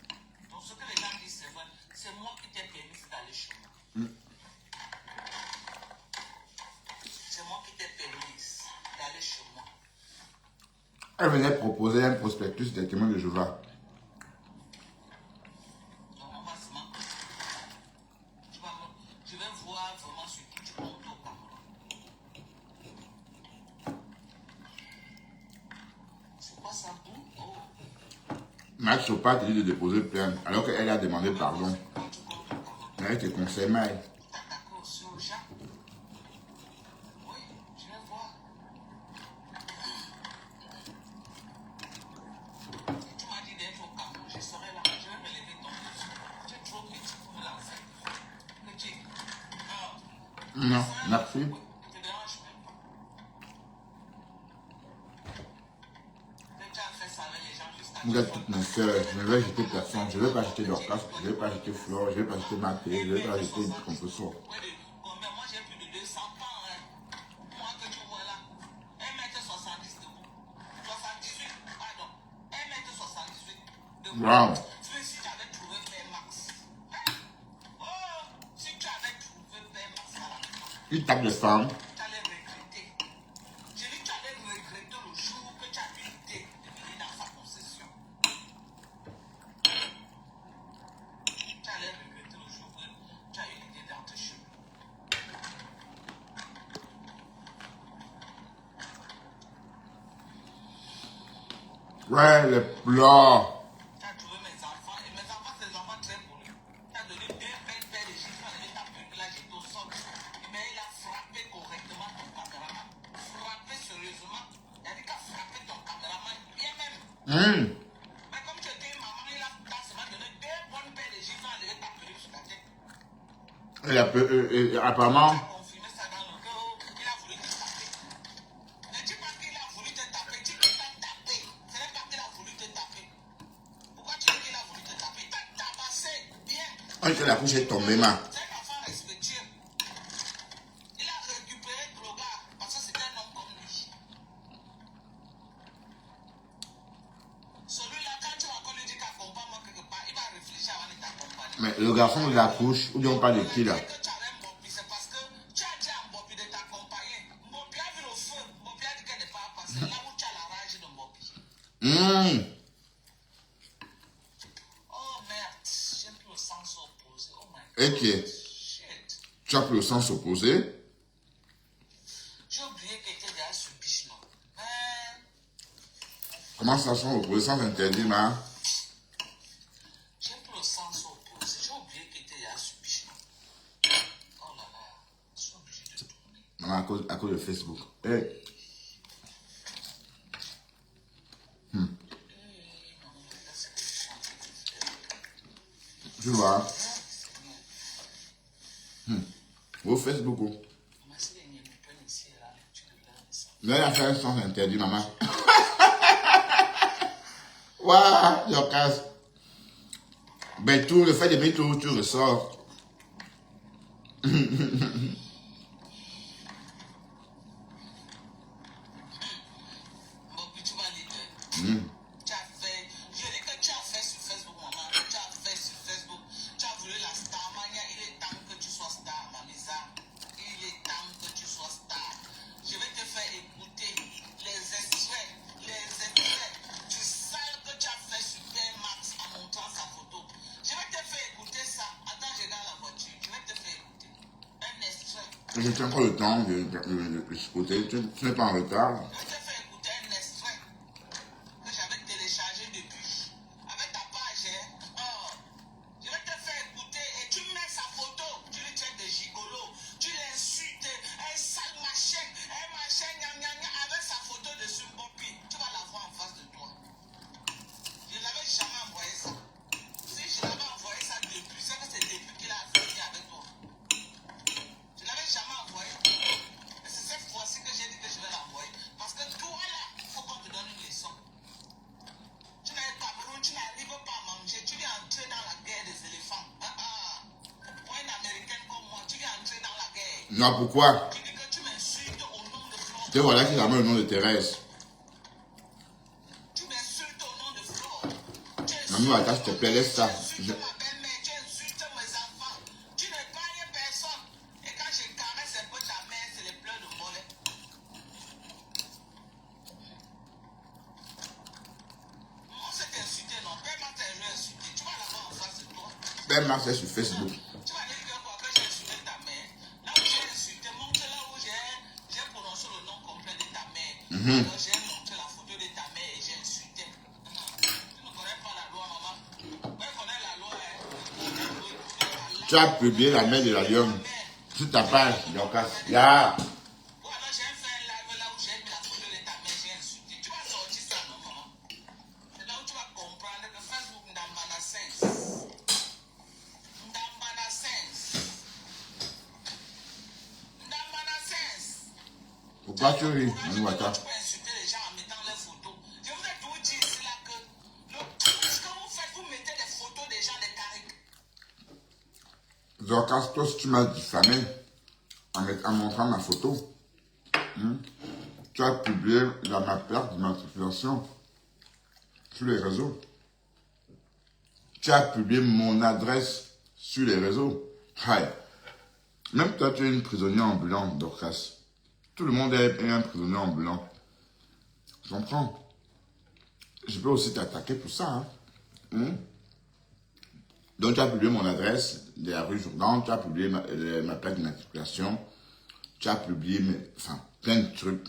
Elle venait proposer un prospectus des témoins de Jéhovah. Je vais voir vraiment ce qui tu montes au Cameroun. C'est quoi ça, bout? Oh. Max Chopa te dit de déposer plainte alors qu'elle a demandé pardon. Mais elle te conseille mal. T'attaquer aussi au Jacques? Oui, je vais voir. Tu m'as dit d'être au Cameroun, je serai là. Je vais me lever ton dessus. Tu es trop petit pour me lancer. Que tu es. Non, merci. Ne te dérange même pas. Mais tu as fait ça avec les gens jusqu'à Vous êtes toutes mes soeurs. Je ne vais jeter personne. Je ne vais pas jeter Dorcas. Je ne vais pas jeter Flore. Je ne vais pas jeter Mathé. Je ne vais pas jeter Composo. Combien? Moi j'ai plus de 200 ans. Hein. Moi que tu vois là. 1m70 de vous. 78, pardon. 1m78 de vous. Wow. Si tu avais trouvé Père Max. Hein? Oh, si tu avais trouvé Père Max à la maison, Il tape les femmes. tu allais regretter. Je dis tu allais regretter le jour que tu as eu l'idée de venir dans sa possession. Tu allais regretter le jour que tu as eu l'idée d'entrer chez lui. Ouais, les plats. Tu as trouvé mes enfants, et mes enfants, c'est des enfants très polis. Tu as donné deux belles paires de chiffres, il t'a pris, il a jeté au sol. Mais il a frappé correctement ton caméraman. Frappé sérieusement. Il a dit qu'il a frappé ton caméraman bien même. Mais comme tu étais une maman, il a seulement donné deux bonnes paires de chiffres, il a ta perruque sur ta tête. Et apparemment, Tu as confirmé ça dans le dos, il a voulu te taper. Ne dis pas qu'il a voulu te taper, dis qu'il t'a tapé. Ce n'est pas qu'il a voulu te taper. Pourquoi tu dis qu'il a voulu te taper? Il t'a tabassé bien. quand la couche est tombée, ma. C'est un enfant respectueux. Il a récupéré Droga parce que c'était un homme comme lui. Celui-là, quand tu vas lui dire qu'accompagne-moi quelque part, il va réfléchir avant de t'accompagner. Mais le garçon de la couche, ou bien on parle de qui là? Que tu avais Mbopi, c'est parce que tu as dit à Mbopi de t'accompagner. Mbopi a vu le feu. Mbopi a dit qu'elle n'est pas passée. Là où tu as la rage de Mbopi. Oh merde, j'ai plus le sens opposé. Oh my god. Ok. Shit. Tu as pris le sens opposé. J'ai oublié qu'il était derrière ce biche là. Hein? Comment ça sent opposé sans interdit, ma? J'ai plus le sens opposé. J'ai oublié qu'il était derrière ce biche là. Oh là là, je suis obligé de tourner. Non, à cause de Facebook. Eh, Non, là, c'est que je suis en train de faire. tu vois. Seigneur. Au Facebook. Oh. Maman, si les niais me prennent ici, là, tu regardes ça. Là, il a fait un sens interdit, maman. Waouh, Dorcas. Ben, tout le fait de mettre tout, tu ressors. Mbopi, tu vas lire. Tu as fait. Je dis que tu as fait sur Facebook, maman. Tu as fait sur Facebook. Tu as voulu la star. Mania, il est temps que tu sois star, Mamisa. Il est temps que tu sois star. Je vais te faire écouter les extraits. Du sale que tu as fait sur Max en montrant sa photo. Je vais te faire écouter ça. Attends, je regarde la voiture. Je vais te faire écouter. Un extrait. J'ai encore le temps de écouter. Tu n'es pas en retard. Je vais te faire écouter un extrait que j'avais téléchargé depuis. Avec ta page, hein. Oh. Je vais te faire écouter et tu mets sa photo. Tu lui traites de gigolo. Tu l'insultes. Un sale machin. Un machin, avec sa photo de Mbopi. Tu vas la voir en face de toi. Je ne l'avais jamais envoyé ça. Si je l'avais envoyé ça depuis, c'est que c'est depuis qu'il a fini avec toi. Je ne l'avais jamais envoyé. Et c'est cette fois-ci que j'ai dit que je vais l'envoyer. Parce que toi là, il faut qu'on te donne une leçon. Tu n'es pas Cameroun, tu n'arrives pas à manger. Tu viens entrer dans la guerre des éléphants. Pour une américaine comme moi, tu viens entrer dans la guerre. Non, pourquoi? Tu dis que tu m'insultes au nom de Flore. Te voilà qui ramène le nom de Thérèse. Tu m'insultes au nom de Flore. Maman, attends, s'il te plaît, laisse ça. Tu insultes ma belle-mère, tu insultes mes enfants. Tu n'épargnes personne. Et quand je caresse un peu ta mère, c'est les pleurs de mollet. très mal fait sur Facebook. Tu vas dire que quoi, que j'ai insulté ta mère. Là où j'ai insulté, montre là où j'ai prononcé le nom complet de ta mère. Alors j'ai montré la photo de ta mère et j'ai insulté. Tu ne connais pas la loi, maman. Ouais, connais la loi. Tu as publié la mère de la lionne sur ta page, Dorcas. Là. Ou alors j'ai fait un live là où j'ai mis la photo de ta mère, j'ai insulté. Tu vas sortir ça, non, maman? C'est là où tu vas comprendre que Facebook n'a pas de sens. N'a pas de sens. N'a pas de sens. Pourquoi tu ris, Tu peux insulter les gens en mettant leurs photos. Je vous ai tout dit ici là que ce que vous faites, vous mettez des photos des gens, des carics. Dorcas, toi, si tu m'as diffamé en montrant ma photo, tu as publié ma plaque d'immatriculation sur les réseaux. Tu as publié mon adresse sur les réseaux. Aïe. Même toi, tu es une prisonnière ambulante, Dorcas. Tout le monde est un prisonnier ambulant. Je comprends. Je peux aussi t'attaquer pour ça. Donc, tu as publié mon adresse de la rue Jourdan, tu as publié ma plaque d'immatriculation, tu as publié plein de trucs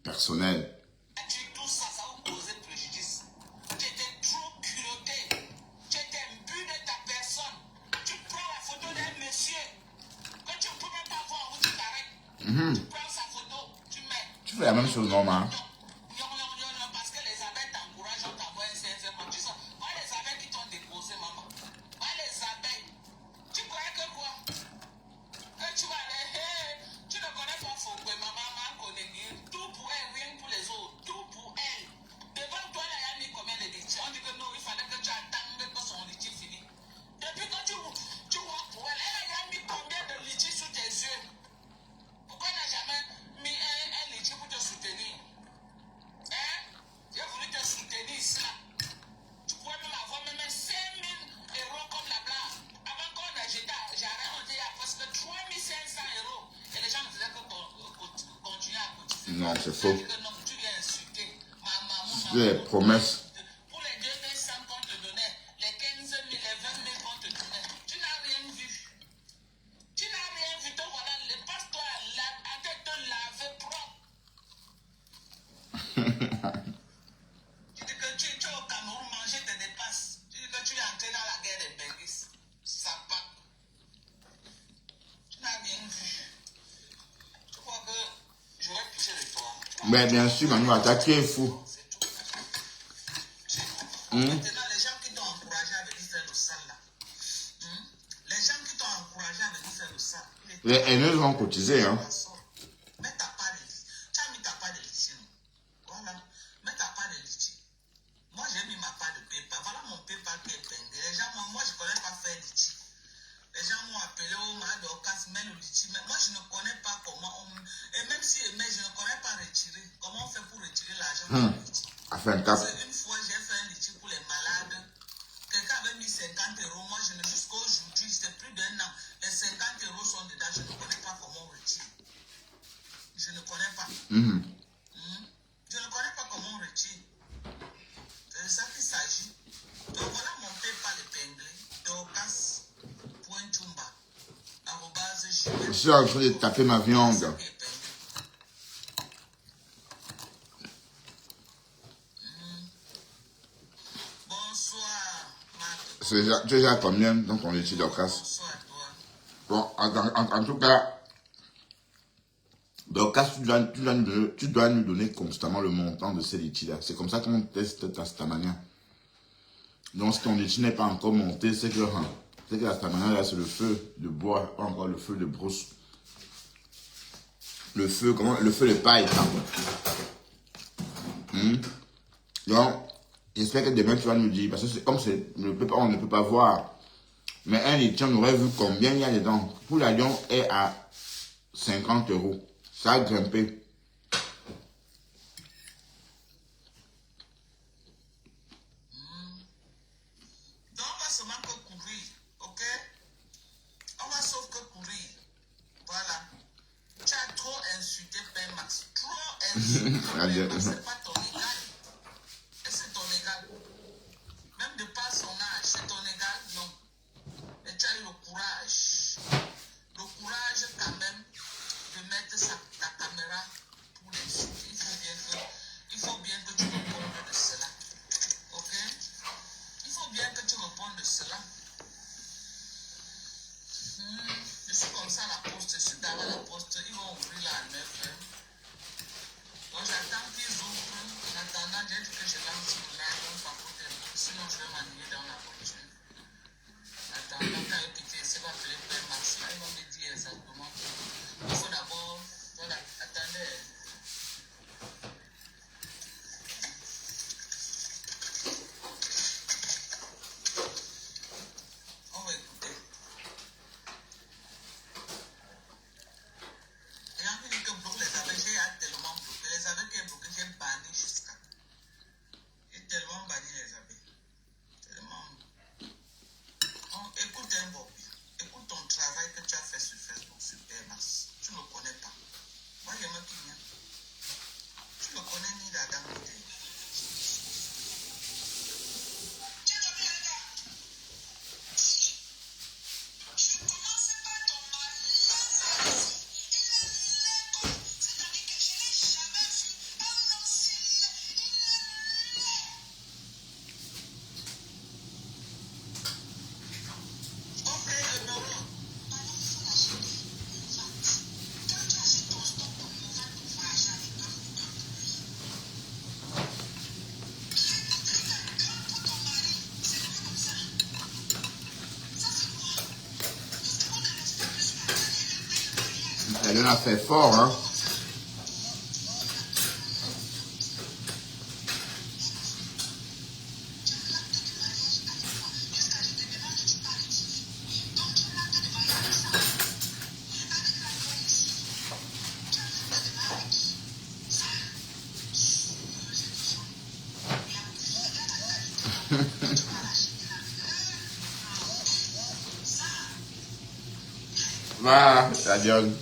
personnels. Tout ça, ça vous causait préjudice. Tu étais trop culotté. Tu étais imbu de ta personne. Tu prends la photo d'un monsieur que tu ne peux même pas voir où tu t'arrêtes. Tu prends sa photo, tu mets. Tu fais la même chose, normal. Non, parce que les abeilles t'encouragent, on t'envoie un CSM. Tu sais, moi, les abeilles qui t'ont déposé, maman. Moi, les abeilles. Tu croyais que quoi? Que tu vas aller, tu ne connais pas Foucault, maman connaît tout pour elle, rien pour les autres, tout pour elle. Devant toi, là, il y a mis combien de litiges? On dit que non, il fallait que tu attendes que son litige finisse. Depuis que tu vois pour elle, elle a mis combien de litiges sous tes yeux? Pourquoi elle n'a jamais mis un litige pour te soutenir? Hein? J'ai voulu te soutenir ici, là. Tu pourrais même avoir même 5 000 euros comme la blague. Avant qu'on a jeté, j'ai arrêté à presque 3 500 euros. Et les gens me disaient que continuer à cotiser. Non, c'est faux. Non, tu viens insulter ma maman. C'est des promesses. Pour les 200 qu'on te donnait, les 15 000, les 20 000 qu'on te donnait, tu n'as rien vu. Tu n'as rien vu. Donc voilà, le pasteur a te laver propre. Tu dis que tu es au Cameroun manger tes dépasses. Tu dis que tu es entré dans la guerre des Benguis. Ça part. Tu n'as rien vu. Tu crois que j'aurais pitié de toi? Mais bien sûr, Manu, tu es fou. C'est tout. Maintenant, les gens qui t'ont encouragé à venir faire le sale là. Les gens qui t'ont encouragé à venir faire le sale. Les haineux vont cotiser, hein. Mets ta part de litige. Tu as mis ta part de litige. Voilà. Mets ta part de litige. Moi, j'ai mis ma part de PayPal. Voilà mon PayPal qui est pingé. Les gens, moi, je ne connais pas faire litige. Les gens m'ont appelé au Dorcas, mets le litige. Mais moi, je ne connais pas comment on... Et même si je ne connais pas retirer. Comment on fait pour retirer l'argent du litige? À fin de cap. Une fois, j'ai fait un litige pour les malades. Quelqu'un avait mis 50 euros. Moi, jusqu'à aujourd'hui, c'est plus d'un an. Les 50 euros sont dedans. Je ne connais pas comment on retire. Je ne connais pas. Je ne connais pas comment on retire. C'est de ça qu'il s'agit. Donc voilà mon PayPal épinglé. Dorcas.chumba. Je suis en train de taper ma viande. Bonsoir, Marc. Tu es déjà combien dans ton litige, Dorcas? Bonsoir, toi. Bon, en tout cas, Dorcas, tu dois nous donner constamment le montant de ces litiges-là. C'est comme ça qu'on teste ta stamania. Donc, si ton litige n'est pas encore monté, c'est que la stamania, là, c'est le feu de bois, pas encore le feu de brousse. Le feu de paille, Donc, j'espère que demain, tu vas nous dire, parce que comme on ne peut pas voir, mais un litige, on aurait vu combien il y a dedans. Pour la Lyon est à 50 euros. Ça a grimpé. Donc, on va seulement que courir, ok? On va sauf que courir. Voilà. Tu as trop insulté Père Max. Trop insulté Père Max. C'est pas ton égal. Et c'est ton égal. Même de par son âge, c'est ton égal, non. Et La lionne a fait fort, hein. Voilà, la lionne.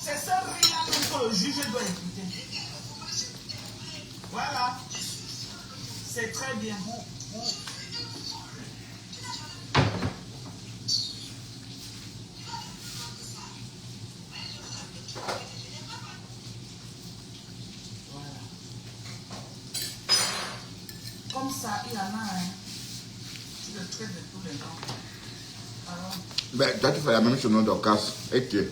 C'est ce bruit-là que le juge doit écouter. Voilà. C'est très bien. Voilà. Comme ça, il y en a un. Tu le traites de tous les noms. Alors, Ben, toi, tu fais la même chose, non, Dorcas. Et tu.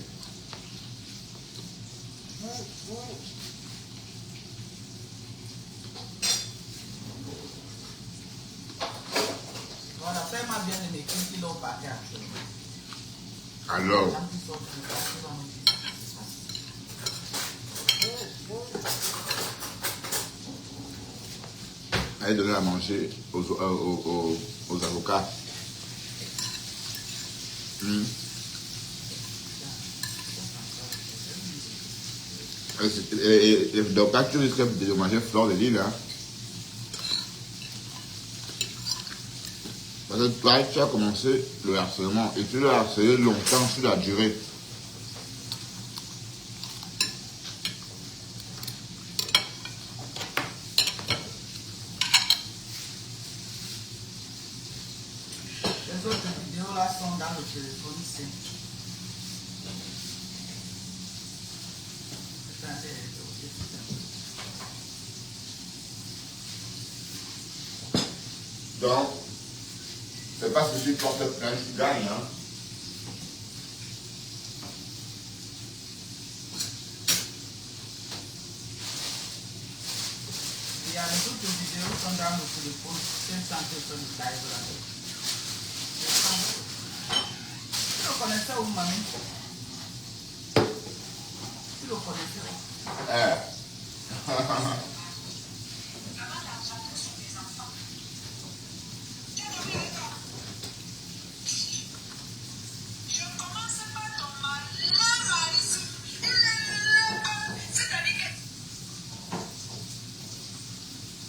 voilà, fais-moi bien les écrits qui l'ont parti actuellement. Alors, Les gens qui sont plus tard, ils vont me dire ce qui se passe. allez donner à manger aux avocats. Et Dorcas, tu risques de manger Fleur de Lille, hein. Parce que toi, tu as commencé le harcèlement et tu l'as harcelé longtemps sur la durée. Les autres vidéos là sont dans le téléphone ici. Donc, c'est pas ce que tu portes plainte, tu gagnes, hein. Il y a les autres vidéos qui sont dans le téléphone. C'est sans que ce live là. Tu le connaissais où, mamie? Tu le connaissais où?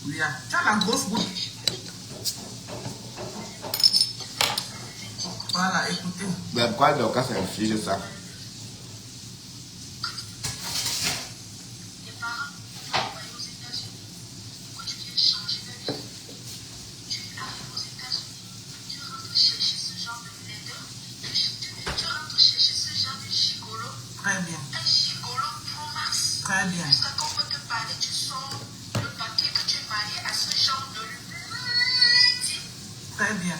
Oui, tu as la grosse bouche. Voilà, écoutez. Ben, pourquoi Dorcas inflige ça? Très bien. Très bien. Très bien.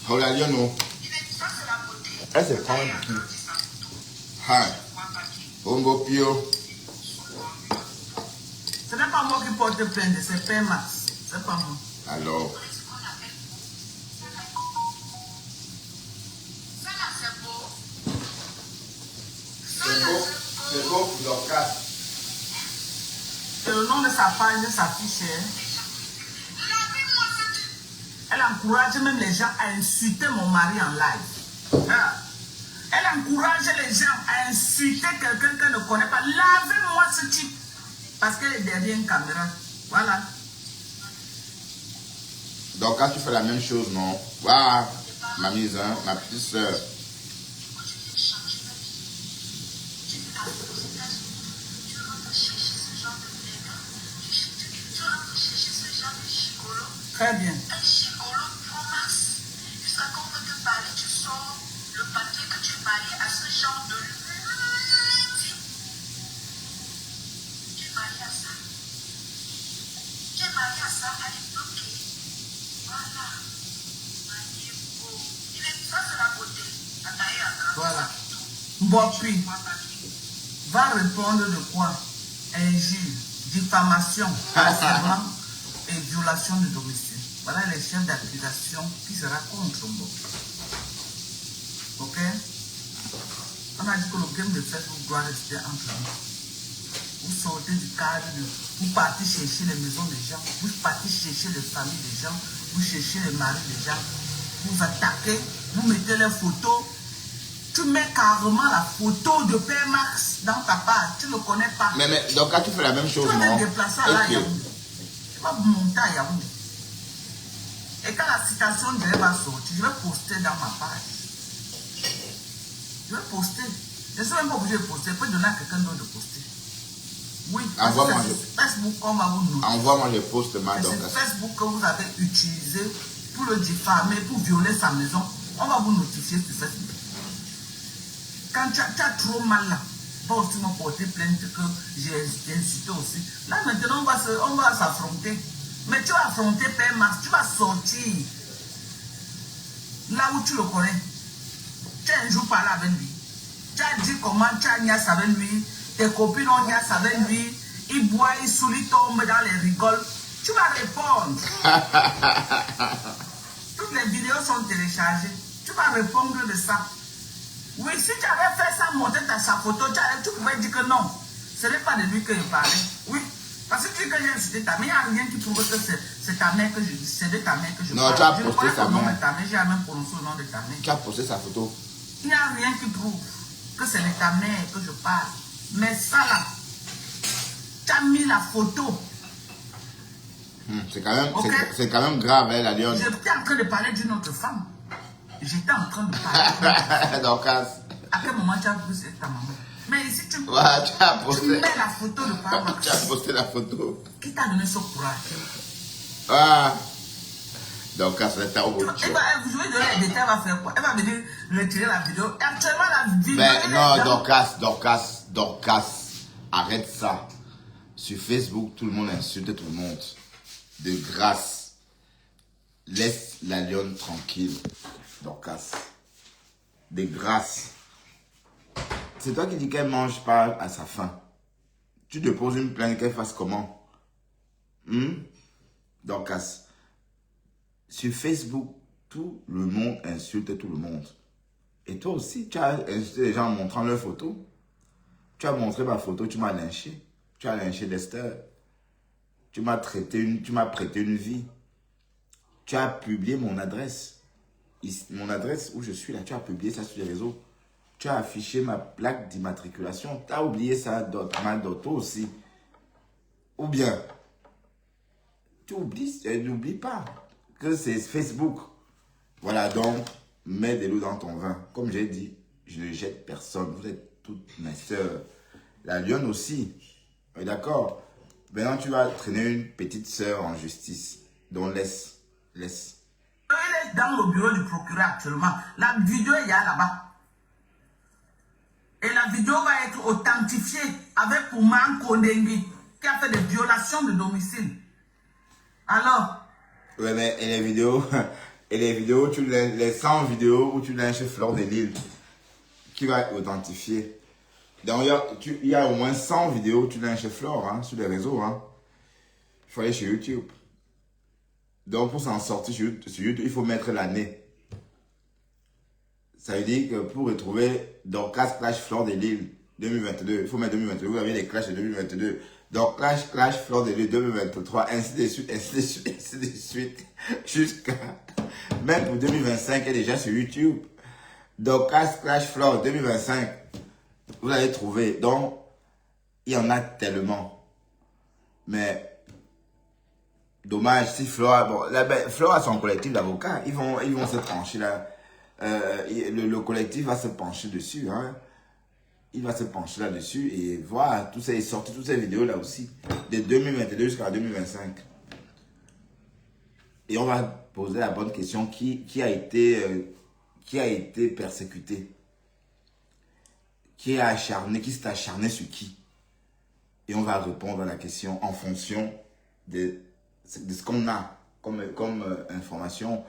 Oh, la lionne, non. Elle se prend un petit. Hi. Bongo Pio. Ce n'est pas moi qui porte plainte, c'est Père Max. C'est pas moi. Alors. C'est beau pour Dorcas. Et le nom de sa page s'affiche. Elle encourage même les gens à insulter mon mari en live. Elle encourage les gens à insulter quelqu'un qu'elle ne connaît pas. Lavez-moi ce type. Parce qu'elle est derrière une caméra. Voilà. Dorcas, tu fais la même chose, non? Waouh, ma mise, hein, ma petite soeur. Très bien. Bopi va répondre de quoi? Injure, diffamation, harcèlement et violation de domicile. Voilà les chefs d'accusation qui sera contre Bopi. Ok? On a dit que le game de Facebook doit rester entre nous. Vous sortez du cadre, vous partez chercher les maisons des gens, vous partez chercher les familles des gens, vous cherchez les maris des gens, vous attaquez, vous mettez les photos. Tu mets carrément la photo de Père Max dans ta page, tu ne le connais pas. Mais donc là, tu fais la même chose, tu vas non? te déplacer à la Yaoundé. Tu vas monter à Yaoundé. Et quand la citation de va sortir, je vais poster dans ma page. Je vais poster. Je ne suis même pas obligé de poster. Je peux donner à quelqu'un d'autre de poster. Oui, envoie-moi Facebook, on va vous noter. Envoie-moi les posts, ma C'est Dorcas. Facebook que vous avez utilisé pour le diffamer, pour violer sa maison. On va vous notifier sur Facebook. Quand tu as trop mal là, va aussi me porter plainte que j'ai incité aussi. Là maintenant, on va s'affronter. Mais tu vas affronter Père Max, tu vas sortir là où tu le connais. Tu as un jour parlé avec lui. Tu as dit comment tu as niasse avec lui. Tes copines ont niasse avec lui. Il boit, il sourit, il tombe dans les rigoles. Tu vas répondre. Toutes les vidéos sont téléchargées. Tu vas répondre de ça. Oui, si tu avais fait ça, monter sa photo, tu pouvais dire que non. Ce n'est pas de lui que je parlais. Oui. Parce que tu dis que j'ai incité ta mère, il n'y a rien qui prouve que c'est ta mère que je dis. C'est de ta mère que je parle. Non, tu as je posté sa mère. J'ai même prononcé le nom de ta mère. Tu as posté sa photo. Il n'y a rien qui prouve que c'est de ta mère que je parle. Mais ça là, tu as mis la photo. C'est quand même, Okay. quand même grave, hein, la lionne. J'étais en train de parler d'une autre femme. J'étais en train de parler. Dorcas. À quel moment tu as vu c'est ta maman? Mais ici tu, Ouais, tu as posté. tu mets la photo de papa. Tu as posté la photo. Qui t'a donné ce courage? Ah. Dorcas, c'est ta route. Je vais donner les détails, elle va faire quoi? Elle va venir retirer la vidéo. Actuellement, la vidéo. Mais non, Dorcas, arrête ça. Sur Facebook, tout le monde insulte tout le monde. De grâce, laisse la lionne tranquille, Dorcas. De grâce. C'est toi qui dis qu'elle mange pas à sa faim. Tu te poses une plainte qu'elle fasse comment? Dorcas. Sur Facebook, tout le monde insulte tout le monde. Et toi aussi, tu as insulté les gens en montrant leurs photos. Tu as montré ma photo, tu m'as lynché. Tu as lynché Lester. Tu m'as prêté une vie. Tu as publié mon adresse. Mon adresse où je suis là, tu as publié ça sur les réseaux. Tu as affiché ma plaque d'immatriculation. Tu as oublié ça, ma d'auto aussi. Ou bien, tu oublies, n'oublie pas que c'est Facebook. Voilà, donc, mets de l'eau dans ton vin. Comme j'ai dit, je ne jette personne. Vous êtes toutes mes sœurs. La lionne aussi. D'accord? Maintenant, tu vas traîner une petite sœur en justice. Donc, laisse. Elle est dans le bureau du procureur actuellement. La vidéo, il y a là-bas. Et la vidéo va être authentifiée avec Ouman Kondengi, qui a fait des violations de domicile. Alors? Ouais, mais et les vidéos, les 100 vidéos où tu lynches Fleur de Lille, qui va authentifier. Donc, il y a au moins 100 vidéos où tu lynches Fleur, hein, sur les réseaux. Hein. Il faut aller sur YouTube. Donc, pour s'en sortir sur YouTube, il faut mettre l'année. Ça veut dire que pour retrouver Dorcas Clash Fleur de Lille 2022, il faut mettre 2022. Vous avez les clashs de 2022. Donc, Clash Fleur de Lille 2023, ainsi de suite, jusqu'à même pour 2025, elle est déjà sur YouTube. Dorcas Clash Fleur 2025, vous allez trouver. Donc, il y en a tellement. Mais, dommage, si Fleur, bon, Fleur a son collectif d'avocats, ils vont se pencher là. Le collectif va se pencher dessus, hein. Il va se pencher là-dessus et voir toutes ces vidéos là aussi, de 2022 jusqu'à 2025. Et on va poser la bonne question, qui a été persécuté? Qui s'est acharné sur qui? Et on va répondre à la question en fonction de ce qu'on a comme information.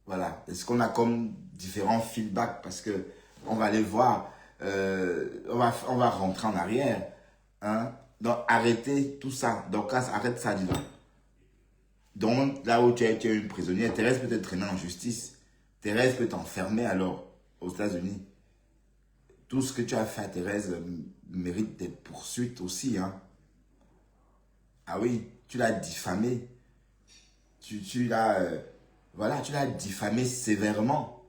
Voilà, de ce qu'on a comme différents feedbacks, parce que on va aller voir on va rentrer en arrière. Hein? Donc, arrêtez tout ça. Donc, arrête ça, dis-donc. Donc, là où tu es une prisonnière, Thérèse peut te traîner en justice. Thérèse peut t'enfermer alors aux États-Unis. Tout ce que tu as fait à Thérèse mérite des poursuites aussi. Hein? Ah oui, tu l'as diffamée. Tu l'as voilà, tu l'as diffamée sévèrement.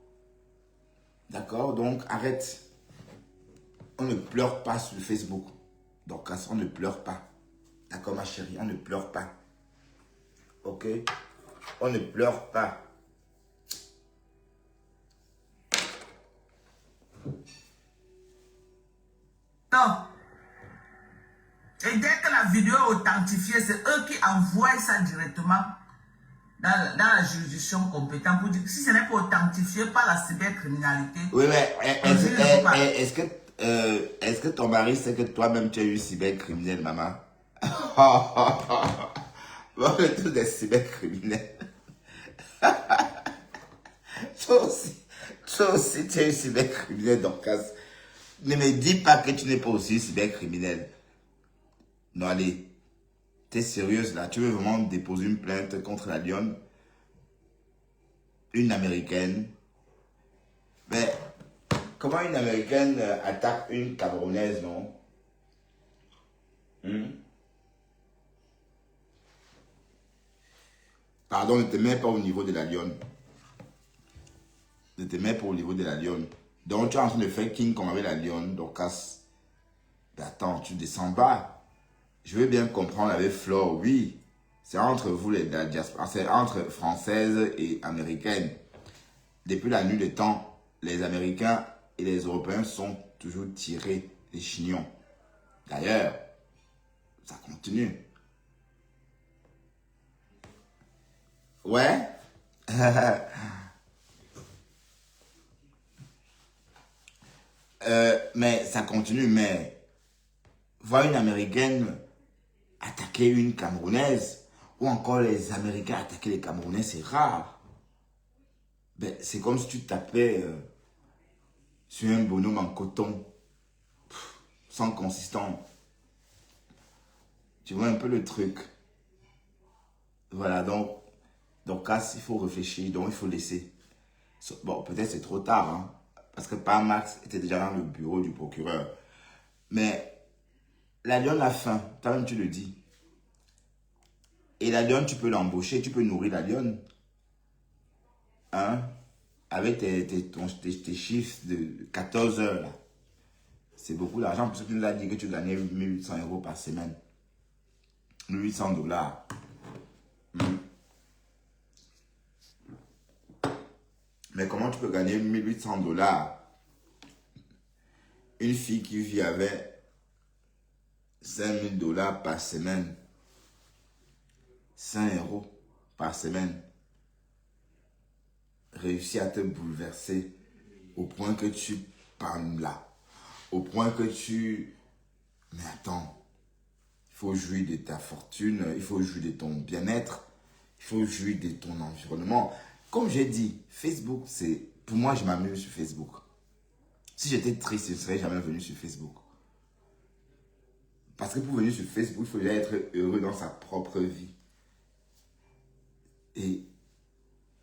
D'accord? Donc, arrête. On ne pleure pas sur Facebook. Donc, on ne pleure pas. D'accord, ma chérie? On ne pleure pas. Ok? On ne pleure pas. Non. Et dès que la vidéo est authentifiée, c'est eux qui envoient ça directement dans la juridiction compétente pour dire que si ce n'est pas authentifié par la cybercriminalité. Oui, mais est-ce que ton mari sait que toi-même tu es une cybercriminelle, maman? Bon, tous des cybercriminels. Toi aussi, tu es une cybercriminelle, donc ne me dis pas que tu n'es pas aussi cybercriminel. Non, allez, t'es sérieuse là? Tu veux vraiment déposer une plainte contre la lionne? Une américaine? Mais comment une américaine attaque une camerounaise, non? Pardon, ne te mets pas au niveau de la lionne. Ne te mets pas au niveau de la lionne. Donc, tu es en train de faire King comme avec la lionne. Donc, mais attends, tu descends bas. Je veux bien comprendre avec Flore, oui. C'est entre vous, la diaspora. C'est entre françaises et américaines. Depuis la nuit des temps, les Américains et les Européens sont toujours tirés les chignons. D'ailleurs, ça continue. Ouais. Mais ça continue, mais voir une Américaine attaquer une Camerounaise ou encore les Américains attaquer les Camerounais, c'est rare. Ben, c'est comme si tu tapais sur un bonhomme en coton, sans consistant. Tu vois un peu le truc. Voilà, donc il faut réfléchir, donc il faut laisser. Bon, peut-être c'est trop tard, hein, parce que Max était déjà dans le bureau du procureur. Mais la lionne a faim, toi-même tu le dis. Et la lionne, tu peux l'embaucher, tu peux nourrir la lionne. Hein? Avec tes chiffres de 14 heures, là. C'est beaucoup d'argent, parce que tu nous as dit que tu gagnais 1800 € par semaine. 1800 $. Mais comment tu peux gagner 1800 $? Une fille qui vit avec 5000 $ par semaine, 100 € par semaine, réussit à te bouleverser au point que tu parles là, au point que tu... Mais attends, il faut jouir de ta fortune, il faut jouir de ton bien-être, il faut jouir de ton environnement. Comme j'ai dit, Facebook, c'est... Pour moi, je m'amuse sur Facebook. Si j'étais triste, je ne serais jamais venu sur Facebook. Parce que pour venir sur Facebook, il faut déjà être heureux dans sa propre vie. Et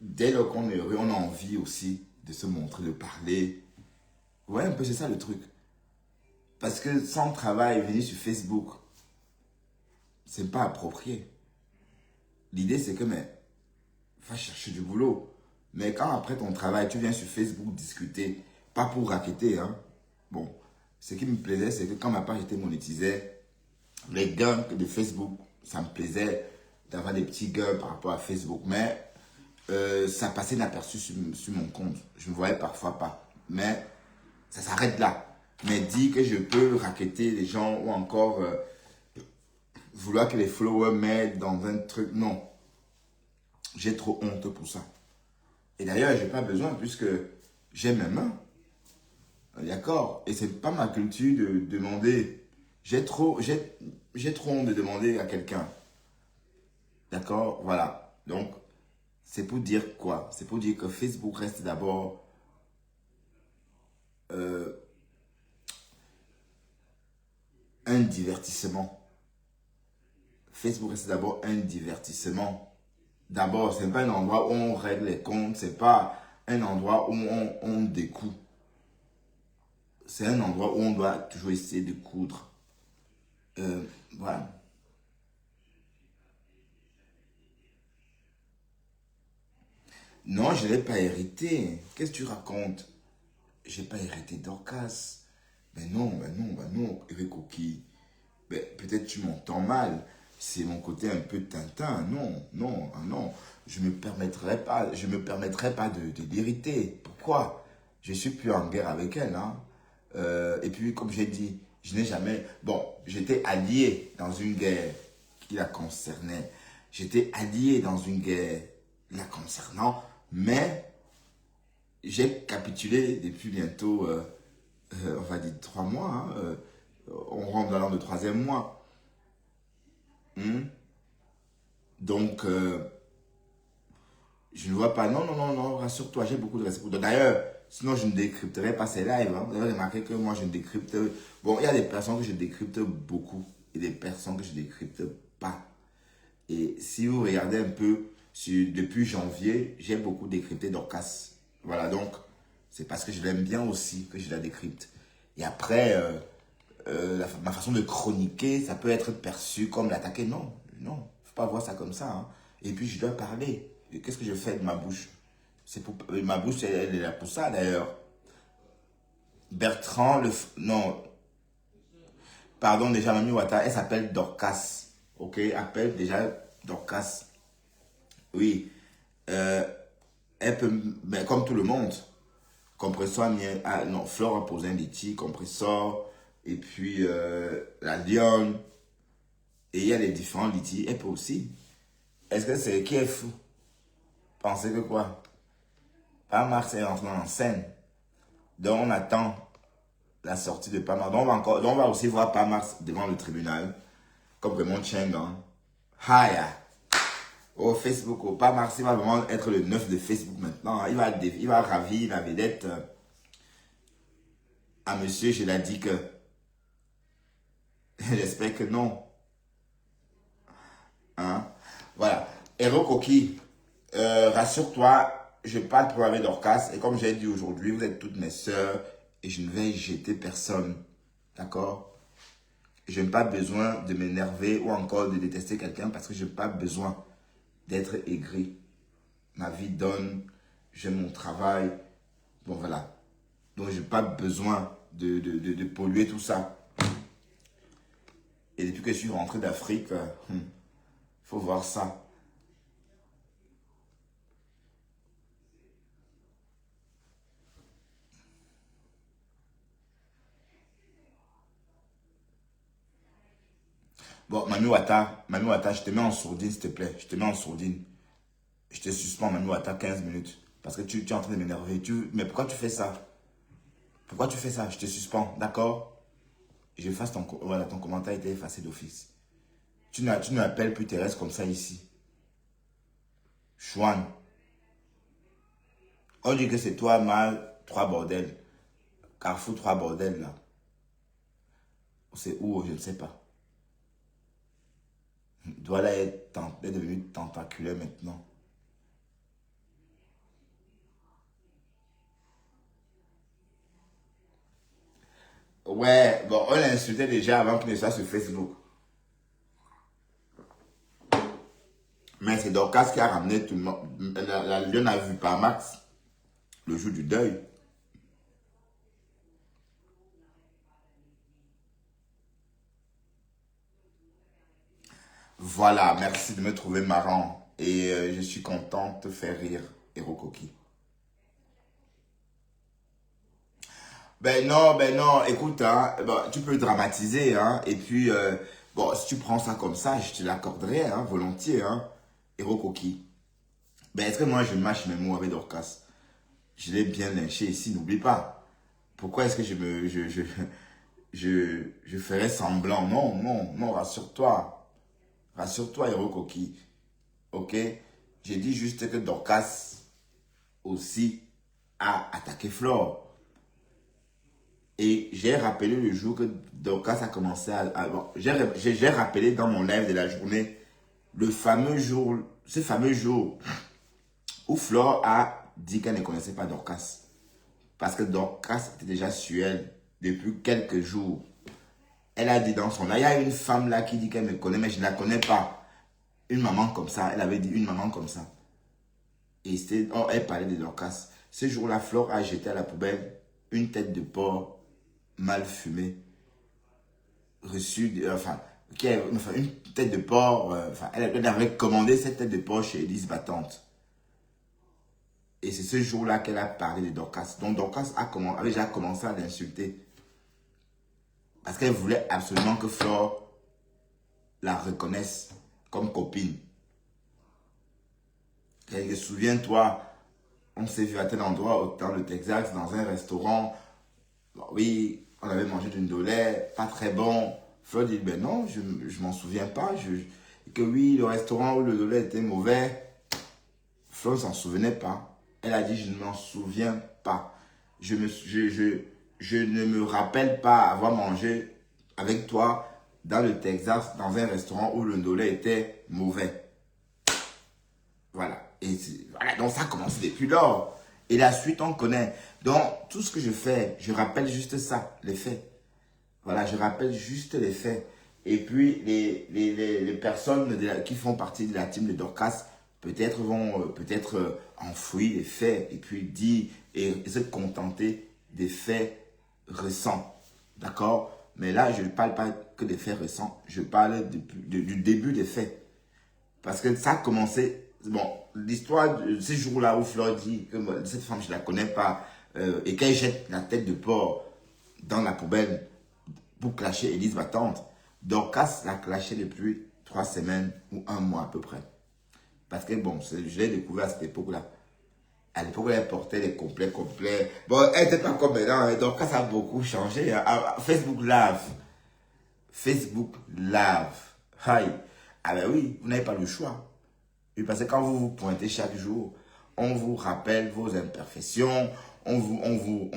dès lors qu'on est heureux, on a envie aussi de se montrer, de parler. Ouais, un peu, c'est ça le truc. Parce que sans travail, venir sur Facebook, c'est pas approprié. L'idée, c'est que, mais, va chercher du boulot. Mais quand après ton travail, tu viens sur Facebook discuter, pas pour racketter, hein. Bon, ce qui me plaisait, c'est que quand ma page était monétisée, les gains de Facebook, ça me plaisait d'avoir des petits gains par rapport à Facebook. Mais ça passait inaperçu sur mon compte. Je ne voyais parfois pas. Mais ça s'arrête là. Mais dire que je peux racketter les gens ou encore vouloir que les followers m'aident dans un truc, non. J'ai trop honte pour ça. Et d'ailleurs, je n'ai pas besoin puisque j'ai mes mains. D'accord? Et ce n'est pas ma culture de demander. J'ai trop honte de demander à quelqu'un. D'accord? Voilà. Donc, c'est pour dire quoi? C'est pour dire que Facebook reste d'abord un divertissement. Facebook, c'est d'abord un divertissement. D'abord, ce n'est pas un endroit où on règle les comptes, c'est pas un endroit où on découd. C'est un endroit où on doit toujours essayer de coudre. Voilà. Non, je ne l'ai pas hérité. Qu'est-ce que tu racontes? Je n'ai pas hérité Dorcas. Mais non, Eric Coquille. Peut-être tu m'entends mal. C'est mon côté un peu Tintin. Non. Je me permettrai pas de l'irriter. Pourquoi? Je suis plus en guerre avec elle. Hein. Et puis, comme j'ai dit, je n'ai jamais... Bon, j'étais allié dans une guerre qui la concernait. J'étais allié dans une guerre la concernant. Mais j'ai capitulé depuis bientôt, on va dire 3 mois. Hein, on rentre dans l'an de 3e mois. Donc, je ne vois pas. Non, rassure-toi, j'ai beaucoup de respect. D'ailleurs, sinon je ne décrypterais pas ces lives. Hein. Vous avez remarqué que moi, je ne décrypte. Bon, il y a des personnes que je décrypte beaucoup et des personnes que je ne décrypte pas. Et si vous regardez un peu, depuis janvier, j'ai beaucoup décrypté Dorcas. Voilà, donc, c'est parce que je l'aime bien aussi que je la décrypte. Et après, ma façon de chroniquer, ça peut être perçu comme l'attaquer. Non, faut pas voir ça comme ça. Hein. Et puis, je dois parler. Qu'est-ce que je fais de ma bouche? Ma bouche, elle est là pour ça, d'ailleurs. Bertrand, non, pardon, déjà, Mami Wata, elle s'appelle Dorcas. Ok, appelle déjà Dorcas. Oui, euh, elle peut, mais comme tout le monde, compresseur, non, Flore a posé un litige, compresseur, et puis la lionne, et il y a les différents litiges, elle peut aussi. Est-ce que c'est qui est fou? Pensez que quoi? Pas Mars est rentré en scène. Donc on attend la sortie de Pamar. Donc on va aussi voir Pamar devant le tribunal, comme Raymond Cheng. Hein. Haya. Au Facebook, au Pamar, il va vraiment être le neuf de Facebook maintenant. Il va ravir la vedette à monsieur, je l'ai dit que j'espère que non. Hein? Voilà. Héros Coquille, rassure-toi, je parle pour avec Dorcas et comme j'ai dit aujourd'hui, vous êtes toutes mes sœurs et je ne vais jeter personne. D'accord? Je n'ai pas besoin de m'énerver ou encore de détester quelqu'un parce que je n'ai pas besoin d'être aigri. Ma vie donne, j'aime mon travail. Bon, voilà. Donc, je n'ai pas besoin de polluer tout ça. Et depuis que je suis rentré d'Afrique, faut voir ça. Bon, Mami Wata, je te mets en sourdine, s'il te plaît. Je te mets en sourdine. Je te suspends, Mami Wata, 15 minutes. Parce que tu es en train de m'énerver. Mais pourquoi tu fais ça? Pourquoi tu fais ça? Je te suspends, d'accord? J'efface voilà, ton commentaire a été effacé d'office. Tu n'appelles plus Thérèse comme ça ici. Chouane. On dit que c'est toi, mal, 3 bordels. Carrefour, 3 bordels, là. C'est où? Je ne sais pas. Douala est devenu tentaculaire maintenant. Ouais, bon, on l'insultait déjà avant qu'il ne soit sur Facebook. Mais c'est Dorcas qui a ramené tout le monde. La lionne a vu par Max le jour du deuil. Voilà, merci de me trouver marrant. Et je suis content de te faire rire, Héros Coquille. Ben non, écoute, hein, ben, tu peux dramatiser, hein, et puis, bon, si tu prends ça comme ça, je te l'accorderai, hein, volontiers, hein, Héros Coquille. Ben, est-ce que moi, je mâche mes mots avec Dorcas? Je l'ai bien lynché ici, n'oublie pas. Pourquoi est-ce que je ferais semblant? Non, rassure-toi. Rassure-toi, Héros Coquille. Ok? J'ai dit juste que Dorcas aussi a attaqué Flore. Et j'ai rappelé le jour que Dorcas a commencé bon, j'ai rappelé dans mon live de la journée le fameux jour, ce fameux jour où Flore a dit qu'elle ne connaissait pas Dorcas. Parce que Dorcas était déjà sur elle depuis quelques jours. Elle a dit dans son live, il y a une femme là qui dit qu'elle me connaît, mais je ne la connais pas. Une maman comme ça, elle avait dit une maman comme ça. Et elle parlait de Dorcas. Ce jour-là, Flore a jeté à la poubelle une tête de porc mal fumée, une tête de porc, elle avait commandé cette tête de porc chez Élise Battante. Et c'est ce jour-là qu'elle a parlé de Dorcas. Donc Dorcas avait déjà commencé à l'insulter. Parce qu'elle voulait absolument que Flore la reconnaisse comme copine. Souviens-toi, on s'est vu à tel endroit, dans le Texas, dans un restaurant. Bon, oui, on avait mangé du ndolé, pas très bon. Flore dit, ben non, je m'en souviens pas. Que oui, le restaurant où le ndolé était mauvais, Flore ne s'en souvenait pas. Elle a dit, je ne m'en souviens pas. Je ne me rappelle pas avoir mangé avec toi dans le Texas, dans un restaurant où le ndolé était mauvais. Voilà. Et voilà. Donc ça a commencé depuis lors. Et la suite, on connaît. Donc, tout ce que je fais, je rappelle juste ça, les faits. Voilà, je rappelle juste les faits. Et puis, les personnes qui font partie de la team de Dorcas, peut-être vont enfouir les faits et puis dire et se contenter des faits récents. D'accord? Mais là, je ne parle pas que des faits récents. Je parle du début des faits. Parce que ça a commencé. Bon, l'histoire de ces jours-là où Flore dit que cette femme, je ne la connais pas, et qu'elle jette la tête de porc dans la poubelle pour clasher Élise Battante. Dorcas l'a clashé depuis 3 semaines ou 1 mois à peu près. Parce que bon, je l'ai découvert à cette époque-là. À l'époque, elle portait les complets. Bon, elle n'était pas comme maintenant. Dorcas a beaucoup changé. Facebook Live. Facebook Live. Hi. Ah ben oui, vous n'avez pas le choix. Oui, parce que quand vous vous pointez chaque jour, on vous rappelle vos imperfections, on vous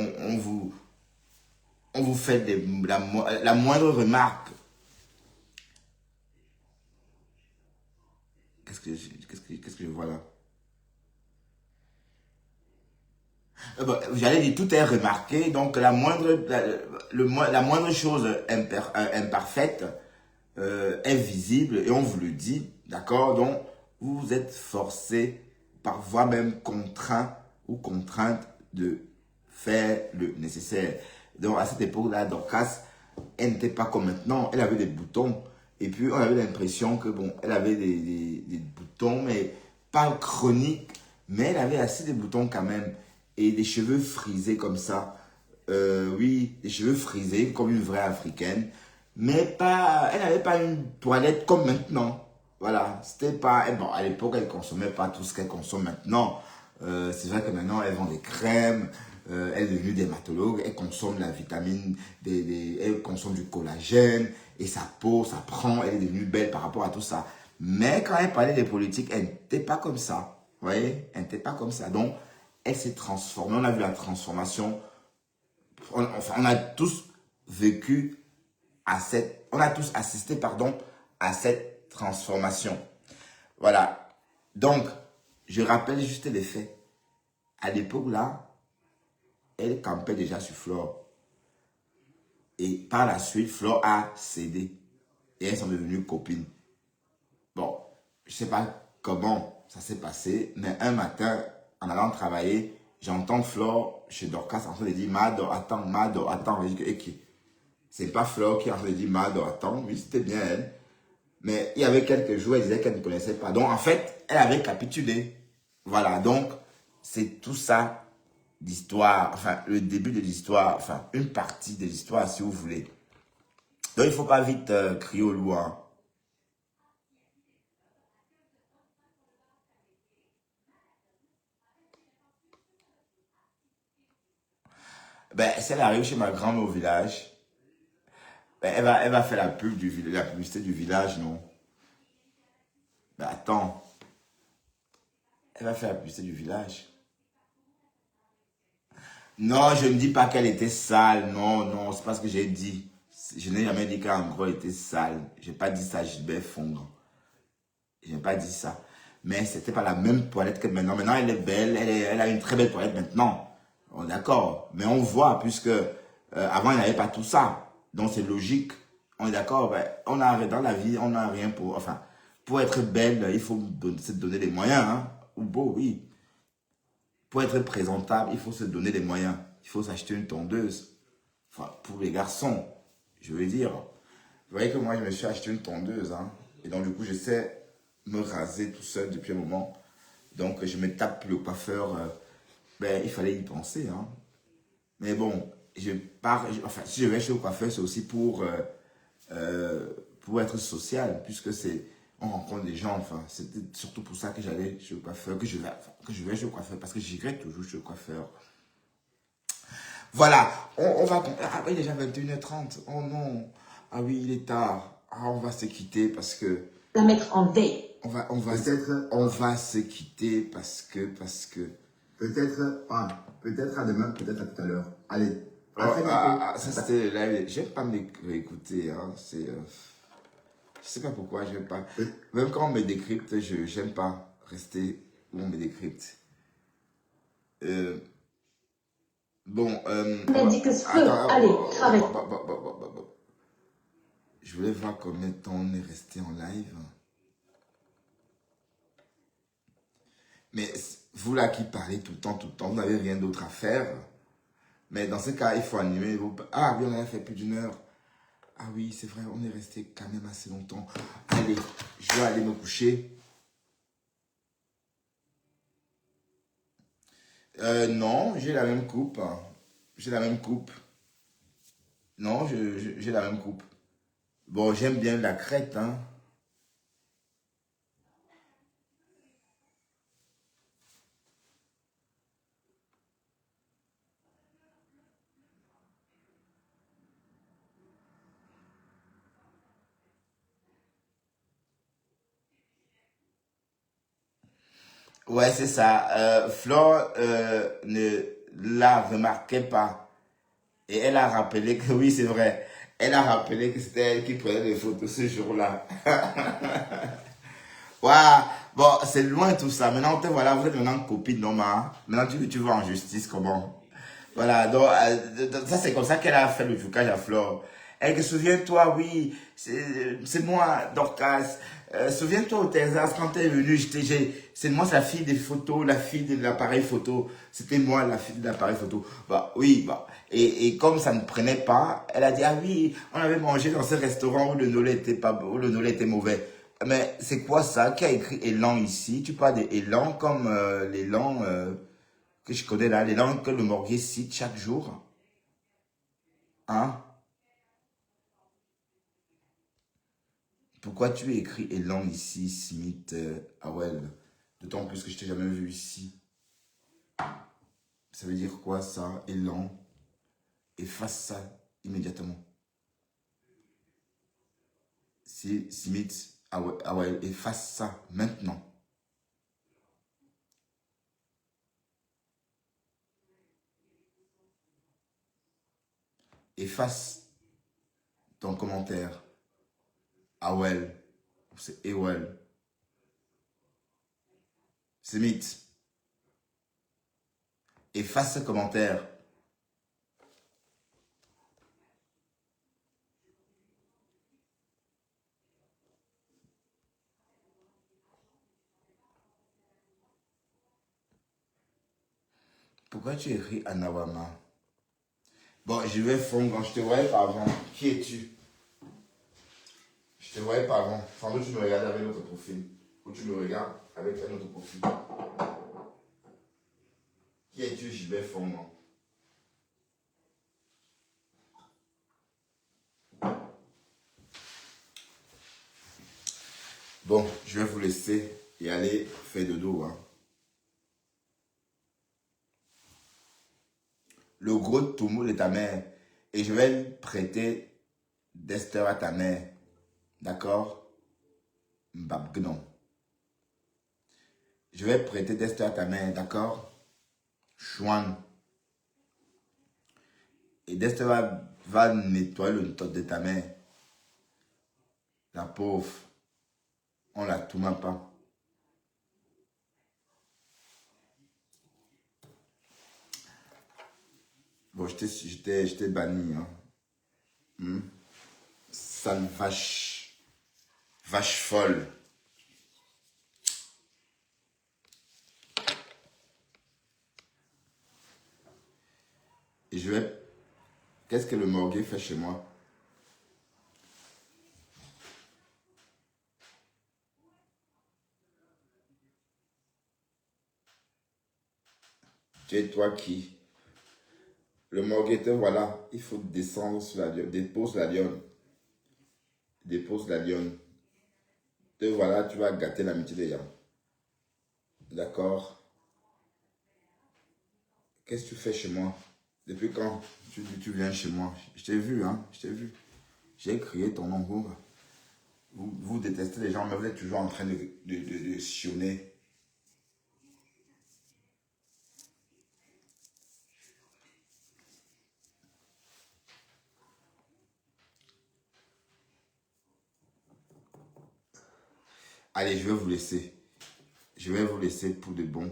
fait la moindre remarque. Qu'est-ce que je vois là? J'allais dire, tout est remarqué, donc la moindre chose imparfaite est visible et on vous le dit, d'accord? Donc, vous êtes forcé, par voie même contraint ou contrainte de faire le nécessaire. Donc, à cette époque-là, Dorcas, elle n'était pas comme maintenant, elle avait des boutons. Et puis, on avait l'impression que, bon, elle avait des boutons, mais pas chroniques, mais elle avait assez de boutons quand même. Et des cheveux frisés comme ça. Oui, des cheveux frisés comme une vraie africaine. Mais pas, elle n'avait pas une toilette comme maintenant. Voilà, c'était pas, bon, à l'époque, elle ne consommait pas tout ce qu'elle consomme maintenant. C'est vrai que maintenant, elle vend des crèmes, elle est devenue dermatologue, elle consomme la vitamine, elle consomme du collagène, et sa peau, ça prend, elle est devenue belle par rapport à tout ça. Mais quand elle parlait des politiques, elle n'était pas comme ça. Vous voyez, elle n'était pas comme ça. Donc, elle s'est transformée, on a vu la transformation. On a tous vécu on a tous assisté, pardon, à cette transformation. Voilà. Donc, je rappelle juste les faits. À l'époque là, elle campait déjà sur Flore. Et par la suite, Flore a cédé. Et elles sont devenues copines. Bon, je ne sais pas comment ça s'est passé, mais un matin, en allant travailler, j'entends Flore chez Dorcas en train de dire Mado, attends. Je dis que, c'est pas Flore qui est en train de dire Mado, attends. Oui, c'était bien elle. Mais il y avait quelques jours, elle disait qu'elle ne connaissait pas. Donc, en fait, elle avait capitulé. Voilà, donc, c'est tout ça, l'histoire, enfin, le début de l'histoire, enfin, une partie de l'histoire, si vous voulez. Donc, il ne faut pas vite crier au loup, hein. Ben, si elle arrive chez ma grand-mère au village, ben, elle va faire la publicité du village, non? Ben, attends, elle va faire la publicité du village. Non, je ne dis pas qu'elle était sale. Non, non, c'est pas ce que j'ai dit. Je n'ai jamais dit qu'en gros, elle était sale. Je n'ai pas dit ça, Gilbert Fondre. Je n'ai pas dit ça. Mais c'était pas la même toilette que maintenant. Maintenant, elle est belle. Elle a une très belle toilette maintenant. On est d'accord. Mais on voit, puisque avant, il n'y avait pas tout ça. Donc, c'est logique. On est d'accord. Ben, on a, dans la vie, on n'a rien pour... Enfin, pour être belle, il faut se donner les moyens. Hein. Ou beau, oui. Pour être présentable, il faut se donner les moyens. Il faut s'acheter une tondeuse. Enfin, pour les garçons, je veux dire. Vous voyez que moi, je me suis acheté une tondeuse. Hein, et donc, du coup, je sais me raser tout seul depuis un moment. Donc, je me tape le coiffeur. Ben, il fallait y penser. Hein. Mais bon, je pars. Enfin, si je vais chez le coiffeur, c'est aussi pour être social, puisque c'est... On rencontre des gens, enfin, c'était surtout pour ça que j'allais chez le coiffeur, que je vais chez le coiffeur, parce que j'irai toujours chez le coiffeur. Voilà, on va... Ah oui, il est déjà 21h30. Oh non. Ah oui, il est tard. Ah, on va se quitter parce que... La mettre en veille. On va se quitter parce que... Peut-être à demain, peut-être à tout à l'heure. Allez. Ça c'était live. J'aime pas me réécouter. Hein. Je sais pas pourquoi, j'aime pas. Même quand on me décrypte, j'aime pas rester où on me décrypte. Bon, On a dit que ce feu. Allez, travaille. Je voulais voir combien de temps on est resté en live. Mais vous là qui parlez tout le temps, vous n'avez rien d'autre à faire. Mais dans ce cas, il faut animer. Ah oui, on a fait plus d'une heure. Ah oui, c'est vrai, on est resté quand même assez longtemps. Allez, je vais aller me coucher. Non, j'ai la même coupe. J'ai la même coupe. Non, j'ai la même coupe. Bon, j'aime bien la crête, hein. Ouais, c'est ça. Flore ne la remarquait pas. Et elle a rappelé que, oui, c'est vrai. Elle a rappelé que c'était elle qui prenait les photos ce jour-là. Waouh. Bon, c'est loin tout ça. Maintenant, voilà, vous êtes maintenant copine, non, ma. Maintenant, tu vas en justice, comment? Voilà, donc, ça, c'est comme ça qu'elle a fait le trucage à Flore. Elle que souviens-toi, oui, c'est moi, Dorcas. Souviens-toi au Texas, quand elle est venue, c'est moi, la fille des photos, la fille de l'appareil photo. C'était moi, la fille de l'appareil photo. Bah, oui, bah. Et comme ça ne prenait pas, elle a dit, ah oui, on avait mangé dans ce restaurant où le nolet était pas, où le nolet était mauvais. Mais c'est quoi ça? Qui a écrit élan ici? Tu parles d'élan comme l'élan que je connais là, l'élan que le morguier cite chaque jour. Hein? Pourquoi tu as écrit élan ici, Smith, Howell? D'autant plus que je t'ai jamais vu ici. Ça veut dire quoi ça? Élan. Efface ça immédiatement. Si Smith, Howell, efface ça maintenant. Efface ton commentaire. Howell. C'est Ewell. Smith. Efface ce commentaire. Pourquoi tu écris Anawama? Bon, je vais fondre. Je te voyais pas avant. Qui es-tu? Je te voyais pas avant. Sans doute tu me regardes avec notre profil. Ou tu me regardes avec un autre profil. Qui es-tu? Je vais fondre. Bon, je vais vous laisser et aller faire dodo. Hein. Le gros Toumoul de ta mère. Et je vais prêter d'Esther à ta mère. D'accord? Mbabgnon. Je vais prêter d'Esther à ta mère. D'accord? Chouan. Destiny va nettoyer le top de ta mère. La pauvre. On la tourne pas. Bon, j'étais banni. Hein. Sale vache. Vache folle. Et je vais... Qu'est-ce que le morgue fait chez moi? Tu es toi qui? Le morgueteur, voilà, il faut descendre sur la lionne. Dépose la lionne. Dépose la lionne. Te voilà, tu vas gâter l'amitié des gens. D'accord? Qu'est-ce que tu fais chez moi? Depuis quand tu viens chez moi? Je t'ai vu, hein? Je t'ai vu. J'ai crié ton nom. Vous détestez les gens, mais vous êtes toujours en train de sionner. Allez, je vais vous laisser. Je vais vous laisser pour de bon.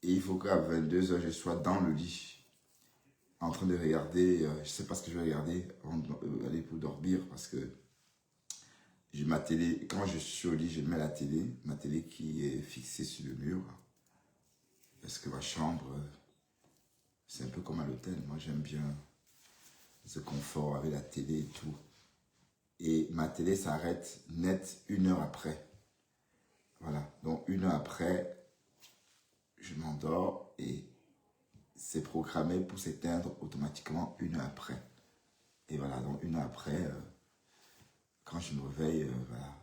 Et il faut qu'à 22 h, je sois dans le lit. En train de regarder. Je ne sais pas ce que je vais regarder avant d'aller pour dormir. Parce que j'ai ma télé. Quand je suis au lit, je mets la télé. Ma télé qui est fixée sur le mur. Parce que ma chambre, c'est un peu comme à l'hôtel. Moi, j'aime bien ce confort avec la télé et tout. Et ma télé s'arrête net 1 heure après. Voilà, donc 1 heure après, je m'endors et c'est programmé pour s'éteindre automatiquement 1 heure après. Et voilà, donc 1 heure après, quand je me réveille, voilà,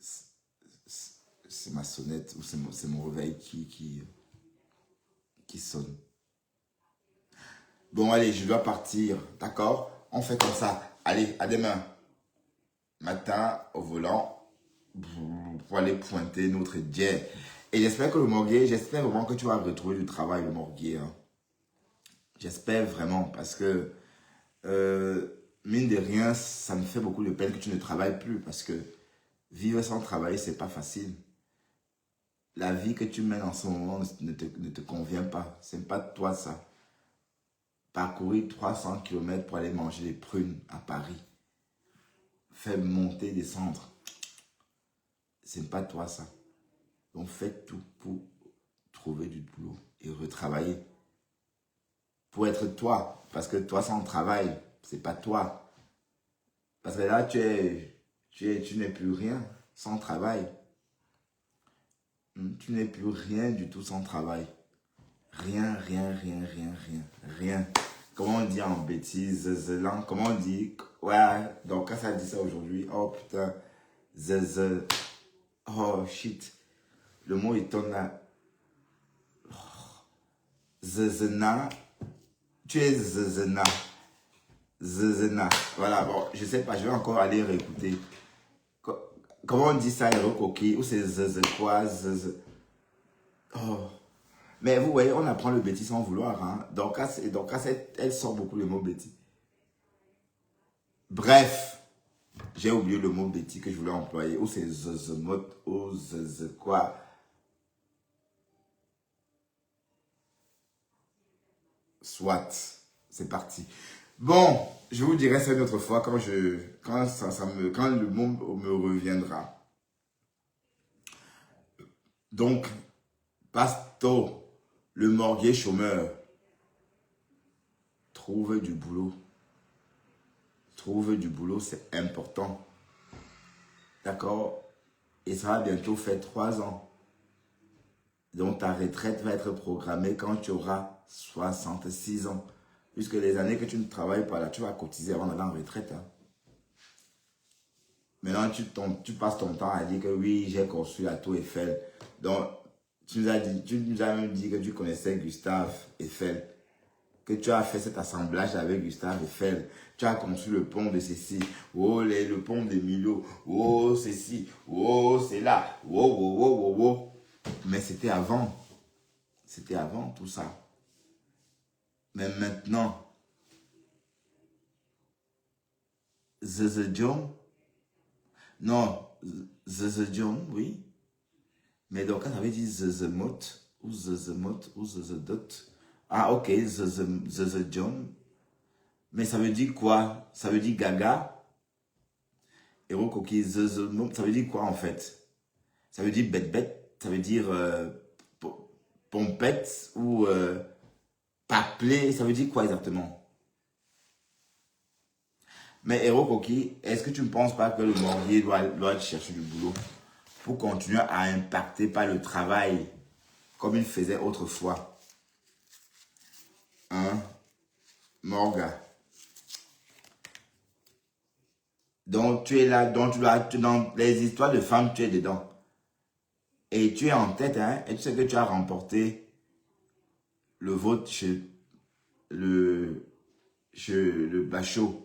c'est ma sonnette ou c'est mon réveil qui sonne. Bon, allez, je dois partir, d'accord? On fait comme ça. Allez, à demain. Matin, au volant, pour aller pointer notre jet. Et j'espère que le morguier, j'espère vraiment que tu vas retrouver du travail, le morguier. Hein. J'espère vraiment, parce que, mine de rien, ça me fait beaucoup de peine que tu ne travailles plus, parce que vivre sans travailler, c'est pas facile. La vie que tu mènes en ce moment ne te convient pas. C'est pas toi ça. Parcourir 300 km pour aller manger des prunes à Paris. Faire monter, descendre. C'est pas toi ça. Donc faites tout pour trouver du boulot et retravailler. Pour être toi. Parce que toi sans travail, c'est pas toi. Parce que là, tu n'es plus rien sans travail. Tu n'es plus rien du tout sans travail. Rien. Comment on dit en bêtise, comment on dit? Ouais, donc quand ça dit ça aujourd'hui, oh putain, oh shit. Le mot il tombe là. Zezena. Tu es zezena. Zezena. Voilà, bon, je sais pas, je vais encore aller réécouter. Comment on dit ça, Coquille? Ou c'est zeze quoi? Zeze. Oh. Mais vous voyez, on apprend le bêtis sans vouloir. Hein? Donc, elle sort beaucoup le mot bêtis. Bref, j'ai oublié le mot bêtis que je voulais employer. Ou c'est zezemot, ou zeze quoi. Soit, c'est parti. Bon, je vous dirai ça une autre fois quand le mot me reviendra. Donc, Pasto, le morguier chômeur, trouve du boulot. Trouve du boulot, c'est important. D'accord? Et ça va bientôt faire 3 ans. Donc, ta retraite va être programmée quand tu auras 66 ans. Puisque les années que tu ne travailles pas là, tu vas cotiser avant d'aller en retraite. Hein. Maintenant, tu passes ton temps à dire que oui, j'ai construit la tour Eiffel. Donc, tu nous as même dit que tu connaissais Gustave Eiffel. Que tu as fait cet assemblage avec Gustave Eiffel. Tu as construit le pont de ceci. Oh, le pont de Milo. Oh, ceci. Oh, c'est là. Oh. Mais c'était avant. C'était avant tout ça. Mais maintenant, Zezedjom. Non, Zezedjom, oui. Mais donc, ça veut dire Zezemot, ou Zezemot, ou Zezedot. Ah, ok, Zezedjom. Mais ça veut dire quoi? Ça veut dire gaga. Héros coquille, Zezemot, ça veut dire quoi en fait? Ça veut dire bête-bête, ça veut dire pompette, ou paplé, ça veut dire quoi exactement? Mais Héros Coquille, est-ce que tu ne penses pas que le morvier doit chercher du boulot pour continuer à impacter par le travail comme il faisait autrefois? Hein? Morga. Donc tu es là, donc dans les histoires de femmes, tu es dedans. Et tu es en tête, hein? Et tu sais que tu as remporté le vote chez le Bachot.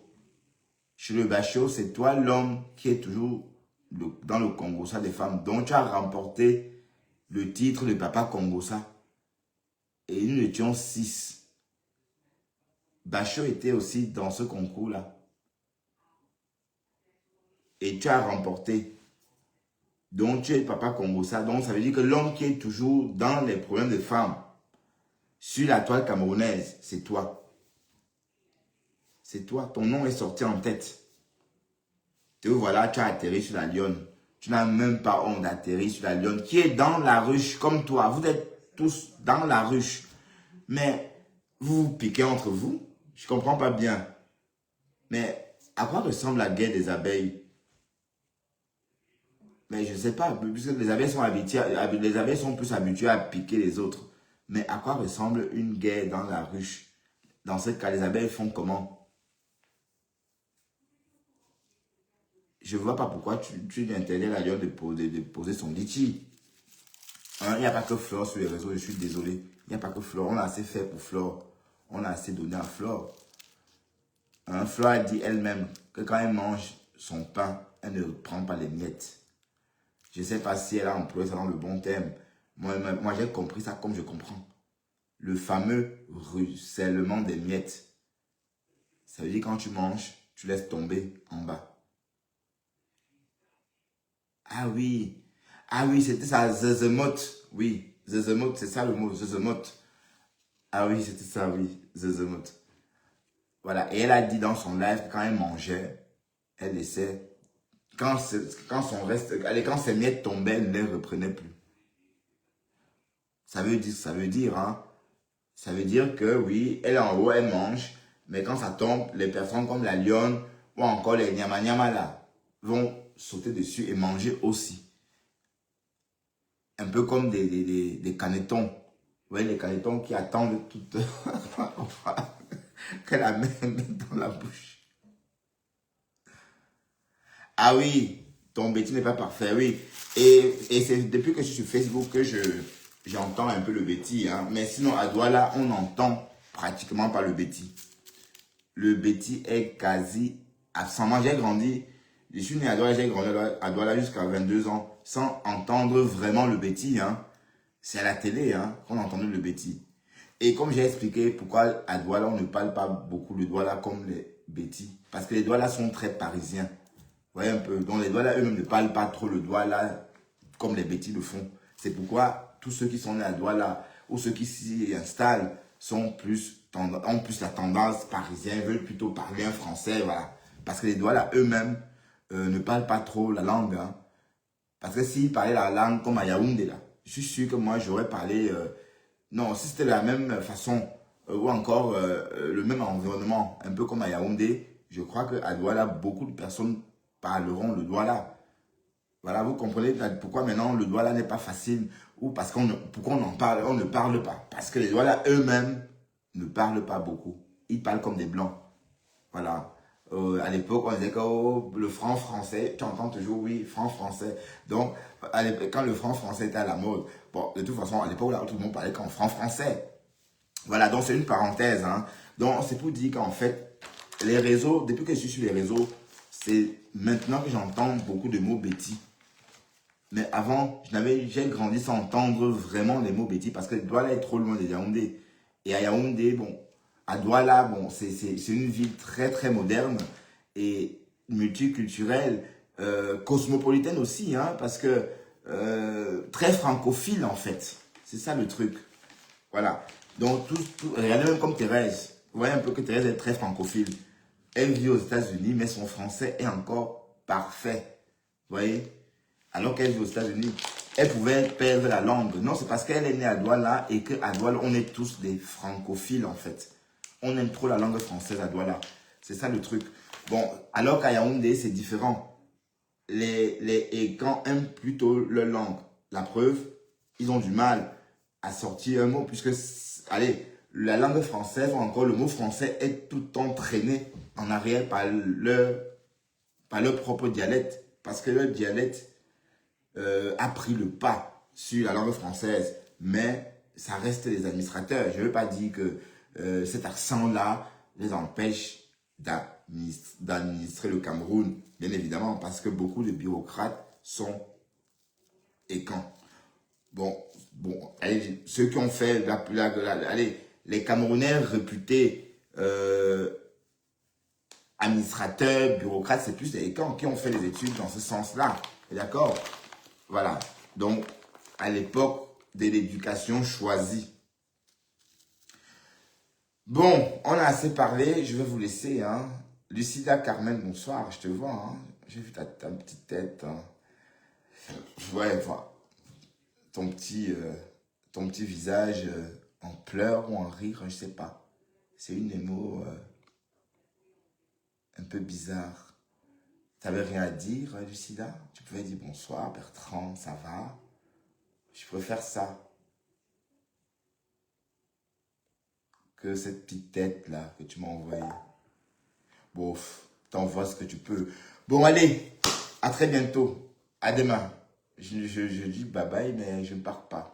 Chez le Bachot, c'est toi l'homme qui est toujours dans le Congossa des femmes. Donc tu as remporté le titre de Papa Congossa. Et nous étions 6. Bachot était aussi dans ce concours-là. Et tu as remporté. Donc tu es Papa Congossa. Donc ça veut dire que l'homme qui est toujours dans les problèmes des femmes sur la toile camerounaise, c'est toi. C'est toi, ton nom est sorti en tête. Te voilà, tu as atterri sur la lionne. Tu n'as même pas honte d'atterrir sur la lionne qui est dans la ruche comme toi. Vous êtes tous dans la ruche. Mais vous vous piquez entre vous. Je ne comprends pas bien. Mais à quoi ressemble la guerre des abeilles? Mais je ne sais pas, puisque les abeilles sont plus habituées à piquer les autres. Mais à quoi ressemble une guerre dans la ruche? Dans ce cas, les abeilles font comment? Je ne vois pas pourquoi tu interdis à la lionne de poser son litchi. Hein, il n'y a pas que Flore sur les réseaux, je suis désolé. Il n'y a pas que Flore. On a assez fait pour Flore. On a assez donné à Flore. Hein, Flore a dit elle-même que quand elle mange son pain, elle ne prend pas les miettes. Je ne sais pas si elle a employé ça dans le bon terme. Moi j'ai compris ça comme je comprends. Le fameux ruissellement des miettes. Ça veut dire quand tu manges, tu laisses tomber en bas. Ah oui, c'était ça, Zezemot. Oui, Zezemot, c'est ça le mot, Zezemot. Ah oui, c'était ça, oui, Zezemot. Voilà, et elle a dit dans son live que quand elle mangeait, elle laissait, quand ses miettes tombaient, elle ne les reprenait plus. Ça veut dire, hein. Ça veut dire que oui, elle est en haut, elle mange, mais quand ça tombe, les personnes comme la lionne ou encore les nyama là vont sauter dessus et manger aussi. Un peu comme des canetons. Vous voyez, les canetons qui attendent toute que la main mette dans la bouche. Ah oui, ton bêtis n'est pas parfait, oui. Et c'est depuis que je suis sur Facebook que j'entends un peu le bêtis. Hein. Mais sinon, à Douala, on n'entend pratiquement pas le bêtis. Le bêtis est quasi absent. Moi, j'ai grandi, je suis né à Douala, j'ai grandi à Douala jusqu'à 22 ans sans entendre vraiment le bêtis. Hein. C'est à la télé hein, qu'on a entendu le bêtis. Et comme j'ai expliqué pourquoi à Douala, on ne parle pas beaucoup le Douala comme les bêtis. Parce que les Douala sont très parisiens. Vous voyez un peu. Donc les Douala eux-mêmes ne parlent pas trop le Douala comme les bêtis le font. C'est pourquoi tous ceux qui sont nés à Douala ou ceux qui s'y installent ont plus la tendance parisienne, veulent plutôt parler un français. Voilà. Parce que les Douala eux-mêmes ne parlent pas trop la langue. Hein. Parce que s'ils parlaient la langue comme à Yaoundé, là, je suis sûr que moi j'aurais parlé... non, si c'était la même façon ou encore le même environnement, un peu comme à Yaoundé, je crois qu'à Douala, beaucoup de personnes parleront le Douala. Voilà, vous comprenez pourquoi maintenant le Douala n'est pas facile ou parce pourquoi on en parle, on ne parle pas. Parce que les Douala eux-mêmes ne parlent pas beaucoup. Ils parlent comme des blancs. Voilà. À l'époque, on disait que le franc français, tu entends toujours, oui, franc français. Donc, quand le franc français était à la mode, bon, de toute façon, à l'époque, tout le monde parlait qu'en franc français. Voilà, donc c'est une parenthèse. Hein. Donc, c'est pour dire qu'en fait, les réseaux, depuis que je suis sur les réseaux, c'est maintenant que j'entends beaucoup de mots bêtis. Mais avant, j'ai grandi sans entendre vraiment les mots bêtis parce que Douala est trop loin de Yaoundé. Et à Yaoundé, bon, à Douala, bon, c'est une ville très très moderne. Et multiculturelle, cosmopolitaine aussi, hein, parce que très francophile en fait. C'est ça le truc. Voilà. Donc, regardez même comme Thérèse. Vous voyez un peu que Thérèse est très francophile. Elle vit aux États-Unis, mais son français est encore parfait. Vous voyez? Alors qu'elle vit aux États-Unis, elle pouvait perdre la langue. Non, c'est parce qu'elle est née à Douala et qu'à Douala, on est tous des francophiles en fait. On aime trop la langue française à Douala. C'est ça le truc. Bon, alors qu'à Yaoundé, c'est différent. Les Ekans aiment plutôt leur langue. La preuve, ils ont du mal à sortir un mot, puisque, allez, la langue française, ou encore le mot français, est tout le temps traîné en arrière par leur propre dialecte. Parce que leur dialecte a pris le pas sur la langue française. Mais ça reste les administrateurs. Je ne veux pas dire que cet accent-là les empêche d'administrer le Cameroun, bien évidemment, parce que beaucoup de bureaucrates sont écans. Bon, allez, ceux qui ont fait allez, les Camerounais réputés administrateurs, bureaucrates, c'est plus les écans qui ont fait les études dans ce sens-là. D'accord? Voilà. Donc, à l'époque de l'éducation choisie. Bon, on a assez parlé, je vais vous laisser. Hein. Lucida Carmen, bonsoir, je te vois. Hein. J'ai vu ta petite tête. Hein. Ouais, enfin, ton petit visage en pleurs ou en rire, je sais pas. C'est une émo un peu bizarre. T'avais rien à dire, Lucida? Tu pouvais dire bonsoir, Bertrand, ça va? Je préfère ça que cette petite tête-là que tu m'as envoyée. Bon, t'envoies ce que tu peux. Bon, allez, à très bientôt. À demain. Je dis bye bye, mais je ne pars pas.